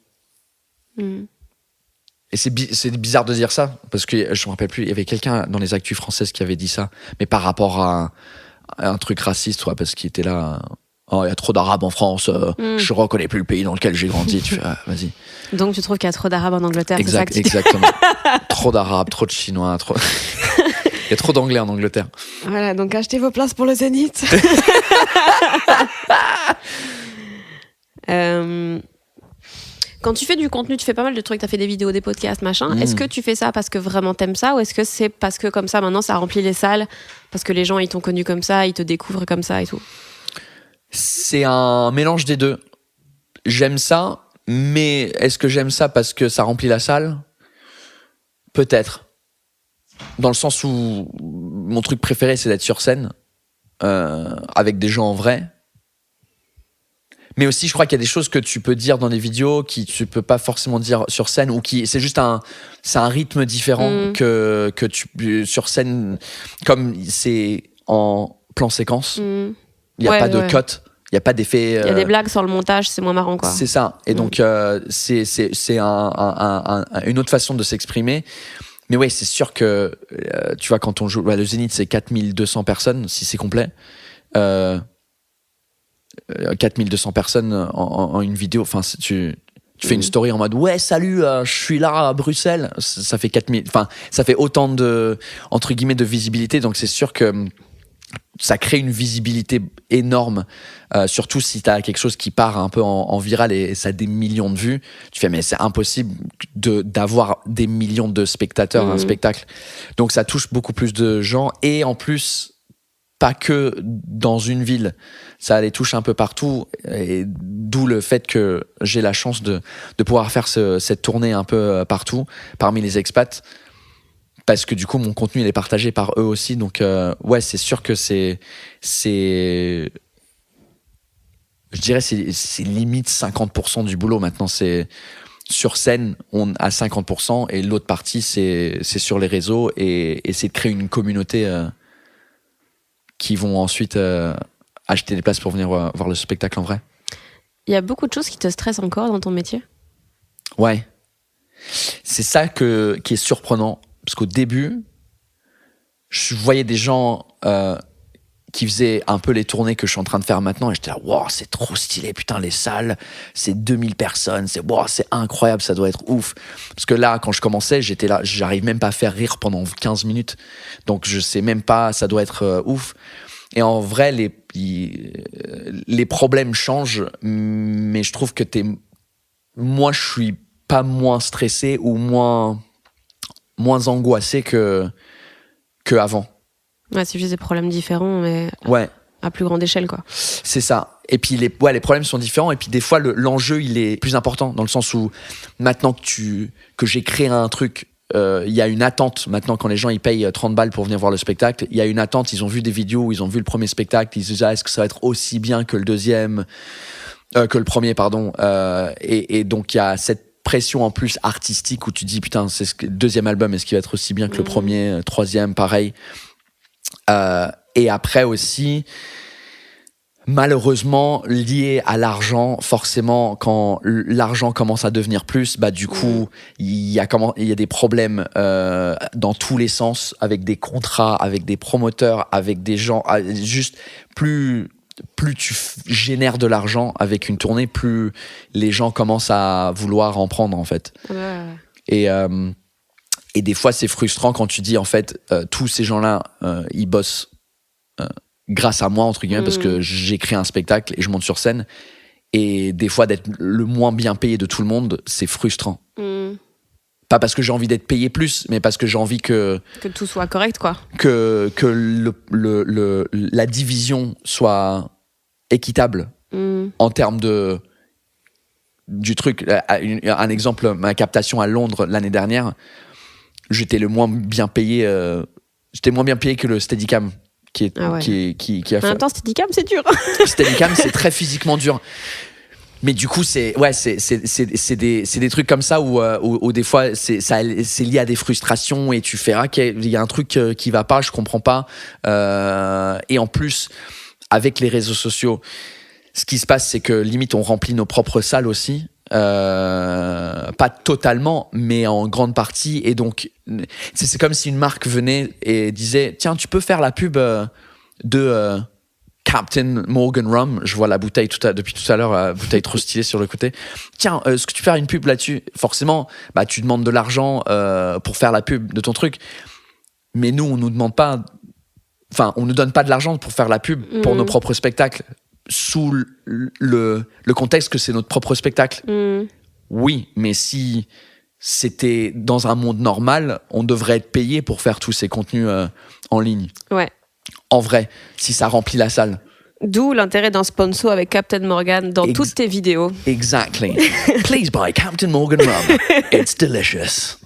[SPEAKER 1] Et c'est bizarre de dire ça parce que je me rappelle plus. Il y avait quelqu'un dans les actus françaises qui avait dit ça, mais par rapport à un truc raciste, ouais, parce qu'il était là. Oh, il y a trop d'Arabes en France, je reconnais plus le pays dans lequel j'ai grandi. Tu fais, vas-y.
[SPEAKER 2] Donc tu trouves qu'il y a trop d'Arabes en Angleterre, c'est ça que tu dis ?
[SPEAKER 1] Exactement. Trop d'Arabes, trop de Chinois, il y a trop d'Anglais en Angleterre.
[SPEAKER 2] Voilà, donc achetez vos places pour le Zénith. Quand tu fais du contenu, tu fais pas mal de trucs, t'as fait des vidéos, des podcasts, machin. Est-ce que tu fais ça parce que vraiment t'aimes ça, ou est-ce que c'est parce que comme ça maintenant ça remplit les salles, parce que les gens ils t'ont connu comme ça, ils te découvrent comme ça et tout ?
[SPEAKER 1] C'est un mélange des deux. J'aime ça, mais est-ce que j'aime ça parce que ça remplit la salle ? Peut-être. Dans le sens où mon truc préféré, c'est d'être sur scène, avec des gens en vrai. Mais aussi, je crois qu'il y a des choses que tu peux dire dans des vidéos qui tu peux pas forcément dire sur scène, ou c'est juste c'est un rythme différent que tu sur scène, comme c'est en plan séquence. Il y a pas de cut, il y a pas d'effet.
[SPEAKER 2] Il y a des blagues sans le montage, c'est moins marrant, quoi.
[SPEAKER 1] C'est ça. Et donc c'est une autre façon de s'exprimer. Mais ouais, c'est sûr que tu vois, quand on joue le Zénith, c'est 4200 personnes si c'est complet. 4200 personnes en une vidéo, enfin tu fais une story en mode ouais salut, je suis là à Bruxelles, ça fait 4000, enfin ça fait autant de entre guillemets de visibilité, donc c'est sûr que ça crée une visibilité énorme, surtout si t'as quelque chose qui part un peu en viral et ça a des millions de vues. Tu fais mais c'est impossible d'avoir des millions de spectateurs à un spectacle, donc ça touche beaucoup plus de gens, et en plus pas que dans une ville, ça les touche un peu partout, et d'où le fait que j'ai la chance de pouvoir faire cette tournée un peu partout parmi les expats, parce que du coup mon contenu il est partagé par eux aussi, donc ouais, c'est sûr que c'est je dirais c'est limite 50% du boulot maintenant. C'est sur scène, on a 50%, et l'autre partie c'est sur les réseaux, et c'est de créer une communauté qui vont ensuite acheter des places pour venir voir le spectacle en vrai.
[SPEAKER 2] Il y a beaucoup de choses qui te stressent encore dans ton métier ?
[SPEAKER 1] Ouais. C'est ça qui est surprenant. Parce qu'au début, je voyais des gens qui faisait un peu les tournées que je suis en train de faire maintenant, et j'étais là, wow, c'est trop stylé, putain, les salles, c'est 2000 personnes, c'est incroyable, ça doit être ouf. Parce que là, quand je commençais, j'étais là, j'arrive même pas à faire rire pendant 15 minutes, donc je sais même pas, ça doit être ouf. Et en vrai, les problèmes changent, mais je trouve que moi, je suis pas moins stressé ou moins angoissé que avant.
[SPEAKER 2] Ouais, c'est juste des problèmes différents, mais à plus grande échelle, quoi.
[SPEAKER 1] C'est ça. Et puis les problèmes sont différents. Et puis des fois, l'enjeu, il est plus important dans le sens où maintenant que j'ai créé un truc, il y a une attente. Maintenant, quand les gens ils payent 30 balles pour venir voir le spectacle, il y a une attente. Ils ont vu des vidéos, ils ont vu le premier spectacle, ils se disent est-ce que ça va être aussi bien que le deuxième, que le premier, pardon. Et donc il y a cette pression en plus artistique où tu dis putain, le deuxième album, est-ce qu'il va être aussi bien que le premier, troisième, pareil. Et après aussi, malheureusement, lié à l'argent, forcément, quand l'argent commence à devenir plus, bah du coup, il y a des problèmes dans tous les sens, avec des contrats, avec des promoteurs, avec des gens. Juste plus tu génères de l'argent avec une tournée, plus les gens commencent à vouloir en prendre en fait. Et des fois, c'est frustrant quand tu dis, en fait, tous ces gens-là, ils bossent grâce à moi, entre guillemets, parce que j'ai créé un spectacle et je monte sur scène. Et des fois, d'être le moins bien payé de tout le monde, c'est frustrant. Pas parce que j'ai envie d'être payé plus, mais parce que j'ai envie que
[SPEAKER 2] tout soit correct, quoi.
[SPEAKER 1] Que la division soit équitable en termes du truc. Un exemple, ma captation à Londres l'année dernière, j'étais moins bien payé que le Steadicam qui a fait.
[SPEAKER 2] En même temps, Steadicam, c'est dur.
[SPEAKER 1] Steadicam, c'est très physiquement dur. Mais du coup, c'est des trucs comme ça où des fois, c'est lié à des frustrations et tu fais, il y a un truc qui va pas, je comprends pas. Et en plus, avec les réseaux sociaux, ce qui se passe, c'est que limite, on remplit nos propres salles aussi. Pas totalement, mais en grande partie. Et donc, c'est comme si une marque venait et disait tiens, tu peux faire la pub de Captain Morgan Rum. Je vois la bouteille depuis tout à l'heure, la bouteille trop stylée sur le côté. Tiens, est-ce que tu peux faire une pub là-dessus? Forcément, bah, tu demandes de l'argent pour faire la pub de ton truc. Mais nous, on nous demande pas. Enfin, on nous donne pas de l'argent pour faire la pub pour nos propres spectacles. Sous le contexte que c'est notre propre spectacle. Oui, mais si c'était dans un monde normal, on devrait être payé pour faire tous ces contenus en ligne.
[SPEAKER 2] Ouais.
[SPEAKER 1] En vrai, si ça remplit la salle.
[SPEAKER 2] D'où l'intérêt d'un sponsor avec Captain Morgan dans toutes tes vidéos.
[SPEAKER 1] Exactly. Please buy Captain Morgan Rum. It's delicious.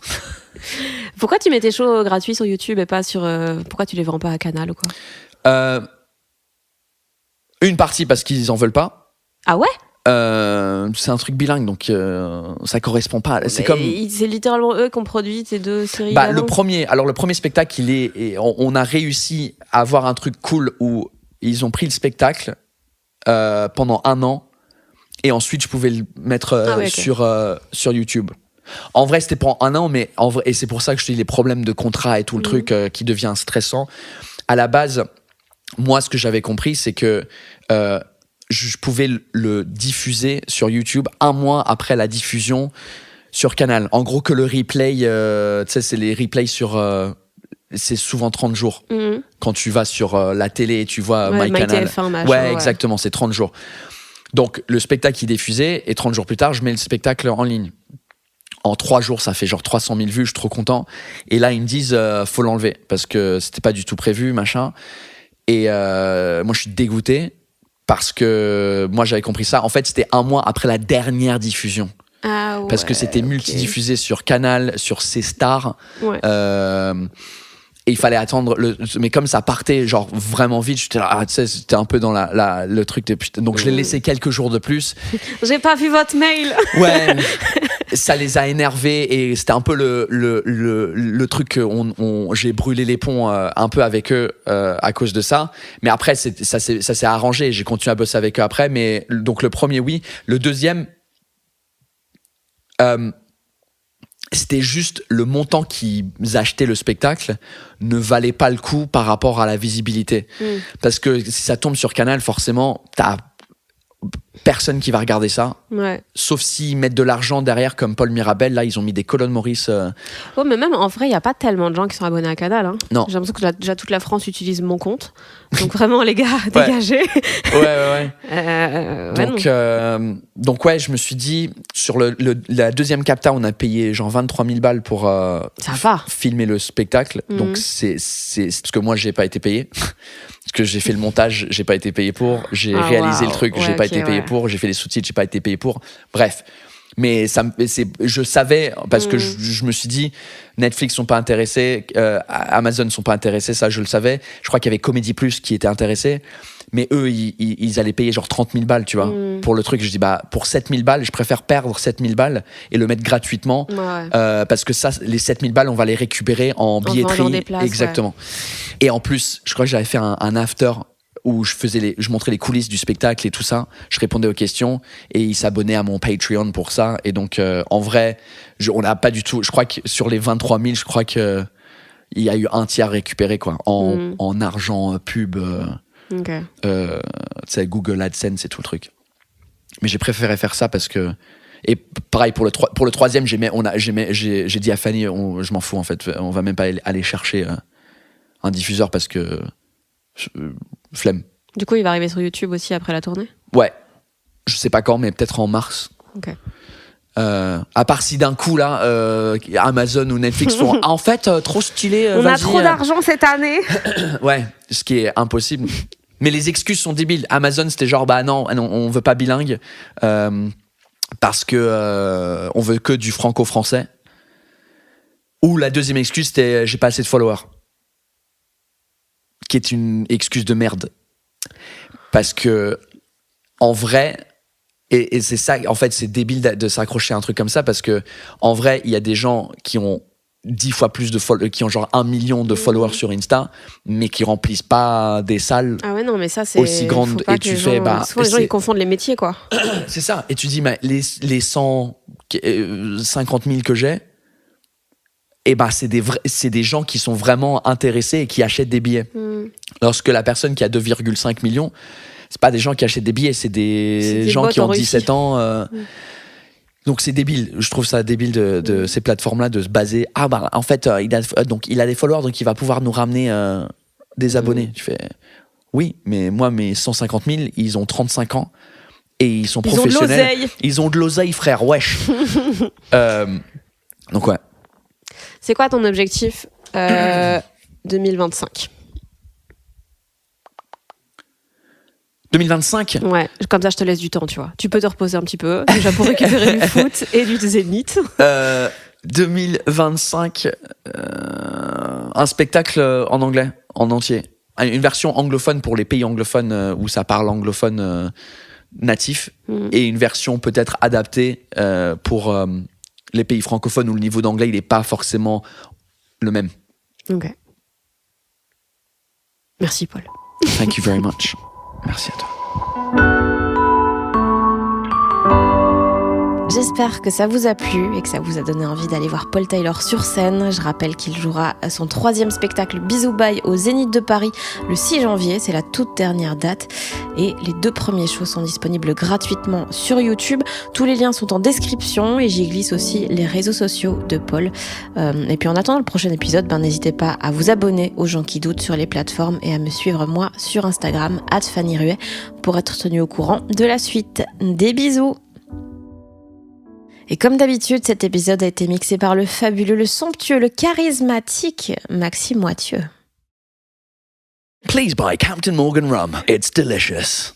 [SPEAKER 2] Pourquoi tu mets tes shows gratuits sur YouTube et pas sur... pourquoi tu les vends pas à Canal ou quoi?
[SPEAKER 1] Une partie parce qu'ils en veulent pas.
[SPEAKER 2] Ah ouais?
[SPEAKER 1] C'est un truc bilingue, donc ça correspond pas.
[SPEAKER 2] C'est littéralement eux qui ont produit ces deux séries.
[SPEAKER 1] Bah, le premier spectacle, on a réussi à avoir un truc cool où ils ont pris le spectacle pendant 1 an et ensuite je pouvais le mettre sur YouTube. En vrai, c'était pendant 1 an, mais en vrai, et c'est pour ça que je te dis les problèmes de contrat et tout le truc qui devient stressant. À la base, moi, ce que j'avais compris, c'est que je pouvais le diffuser sur YouTube 1 mois après la diffusion sur Canal. En gros, que le replay, tu sais, c'est les replays sur... c'est souvent 30 jours. Quand tu vas sur la télé et tu vois MyCanal.
[SPEAKER 2] MyTF1, machin,
[SPEAKER 1] exactement, c'est 30 jours. Donc, le spectacle, il est diffusé et 30 jours plus tard, je mets le spectacle en ligne. En 3 jours, ça fait genre 300 000 vues, je suis trop content. Et là, ils me disent, faut l'enlever parce que c'était pas du tout prévu, machin. Et moi, je suis dégoûté parce que moi, j'avais compris ça. En fait, c'était 1 mois après la dernière diffusion.
[SPEAKER 2] Ah ouais,
[SPEAKER 1] parce que c'était multidiffusé sur Canal, sur C-Star. Et il fallait attendre. Mais comme ça partait genre vraiment vite, j'étais là, tu sais, c'était un peu dans le truc de putain. Donc je l'ai laissé quelques jours de plus.
[SPEAKER 2] J'ai pas vu votre mail.
[SPEAKER 1] Ouais. Ça les a énervés et c'était un peu le truc que j'ai brûlé les ponts un peu avec eux à cause de ça. Mais après, ça s'est arrangé. J'ai continué à bosser avec eux après. Mais donc le premier, oui. Le deuxième, c'était juste le montant qu'ils achetaient le spectacle ne valait pas le coup par rapport à la visibilité. Parce que si ça tombe sur Canal, forcément, t'as personne qui va regarder ça.
[SPEAKER 2] Ouais.
[SPEAKER 1] Sauf s'ils mettent de l'argent derrière, comme Paul Mirabel. Là, ils ont mis des colonnes Maurice.
[SPEAKER 2] Oh, mais même en vrai, il n'y a pas tellement de gens qui sont abonnés à Canal. Hein.
[SPEAKER 1] Non.
[SPEAKER 2] J'ai l'impression que déjà toute la France utilise mon compte. Donc vraiment, les gars, dégagez.
[SPEAKER 1] Ouais.
[SPEAKER 2] Non.
[SPEAKER 1] Donc ouais, je me suis dit, sur la deuxième capta, on a payé genre 23 000 balles pour
[SPEAKER 2] Ça va.
[SPEAKER 1] filmer le spectacle. Donc c'est parce que moi, j'ai pas été payé. Parce que j'ai fait le montage, j'ai pas été payé pour. J'ai réalisé le truc, j'ai pas été payé pour. J'ai fait les sous-titres, j'ai pas été payé pour. Bref. Mais je savais, parce que je me suis dit, Netflix sont pas intéressés, Amazon sont pas intéressés, ça je le savais. Je crois qu'il y avait Comedy Plus qui était intéressé. Mais eux, ils allaient payer genre 30 000 balles, tu vois, pour le truc. Je dis, pour 7 000 balles, je préfère perdre 7 000 balles et le mettre gratuitement. Parce que ça, les 7 000 balles, on va les récupérer en billetterie.
[SPEAKER 2] Des places,
[SPEAKER 1] exactement. Ouais. Et en plus, je crois que j'avais fait un after où je montrais les coulisses du spectacle et tout ça. Je répondais aux questions et ils s'abonnaient à mon Patreon pour ça. Et donc, en vrai, on n'a pas du tout... Je crois que sur les 23 000, je crois qu'il y a eu un tiers récupéré, quoi, en argent pub...
[SPEAKER 2] Okay.
[SPEAKER 1] Tu sais, Google AdSense et tout le truc. Mais j'ai préféré faire ça parce que... Et pareil, pour le troisième, j'ai dit à Fanny, je m'en fous en fait, on va même pas aller chercher un diffuseur parce que... flemme.
[SPEAKER 2] Du coup, il va arriver sur YouTube aussi après la tournée ?
[SPEAKER 1] Ouais. Je sais pas quand, mais peut-être en mars.
[SPEAKER 2] Ok.
[SPEAKER 1] À part si d'un coup là Amazon ou Netflix sont en fait trop stylés,
[SPEAKER 2] on a trop d'argent cette année.
[SPEAKER 1] Ouais, ce qui est impossible. Mais les excuses sont débiles. Amazon c'était genre non on veut pas bilingue parce que on veut que du franco-français. Ou la deuxième excuse c'était j'ai pas assez de followers, qui est une excuse de merde parce que en vrai et c'est ça, en fait, c'est débile de s'accrocher à un truc comme ça parce que, en vrai, il y a des gens qui ont 10 fois plus qui ont genre 1 million de followers sur Insta, mais qui remplissent pas des salles
[SPEAKER 2] mais ça, c'est
[SPEAKER 1] aussi grandes. Et tu fais,
[SPEAKER 2] souvent, les gens, ils confondent les métiers, quoi.
[SPEAKER 1] C'est ça. Et tu dis, les 150 000 que j'ai, c'est des gens qui sont vraiment intéressés et qui achètent des billets. Lorsque la personne qui a 2,5 millions, c'est pas des gens qui achètent des billets, c'est des gens qui ont 17 ans. Donc c'est débile. Je trouve ça débile de ces plateformes-là de se baser. En fait, il a des followers, donc il va pouvoir nous ramener des abonnés. Tu fais, oui, mais moi, mes 150 000, ils ont 35 ans et ils sont professionnels. Ils ont de l'oseille, frère, wesh. Donc ouais.
[SPEAKER 2] C'est quoi ton objectif 2025 ?
[SPEAKER 1] 2025 ?
[SPEAKER 2] Ouais, comme ça je te laisse du temps, tu vois. Tu peux te reposer un petit peu, déjà pour récupérer du foot et du zénith.
[SPEAKER 1] 2025, un spectacle en anglais, en entier. Une version anglophone pour les pays anglophones où ça parle anglophone natif, et une version peut-être adaptée pour les pays francophones où le niveau d'anglais il n'est pas forcément le même.
[SPEAKER 2] Ok. Merci Paul.
[SPEAKER 1] Thank you very much. Merci à toi.
[SPEAKER 2] J'espère que ça vous a plu et que ça vous a donné envie d'aller voir Paul Taylor sur scène. Je rappelle qu'il jouera son 3e spectacle Bisous Bye au Zénith de Paris le 6 janvier. C'est la toute dernière date. Et les 2 premiers shows sont disponibles gratuitement sur YouTube. Tous les liens sont en description et j'y glisse aussi les réseaux sociaux de Paul. Et puis en attendant le prochain épisode, n'hésitez pas à vous abonner aux gens qui doutent sur les plateformes et à me suivre moi sur Instagram @FannyRuet pour être tenu au courant de la suite. Des bisous! Et comme d'habitude, cet épisode a été mixé par le fabuleux, le somptueux, le charismatique Maxime Moitieu.
[SPEAKER 1] Please buy Captain Morgan rum. It's delicious.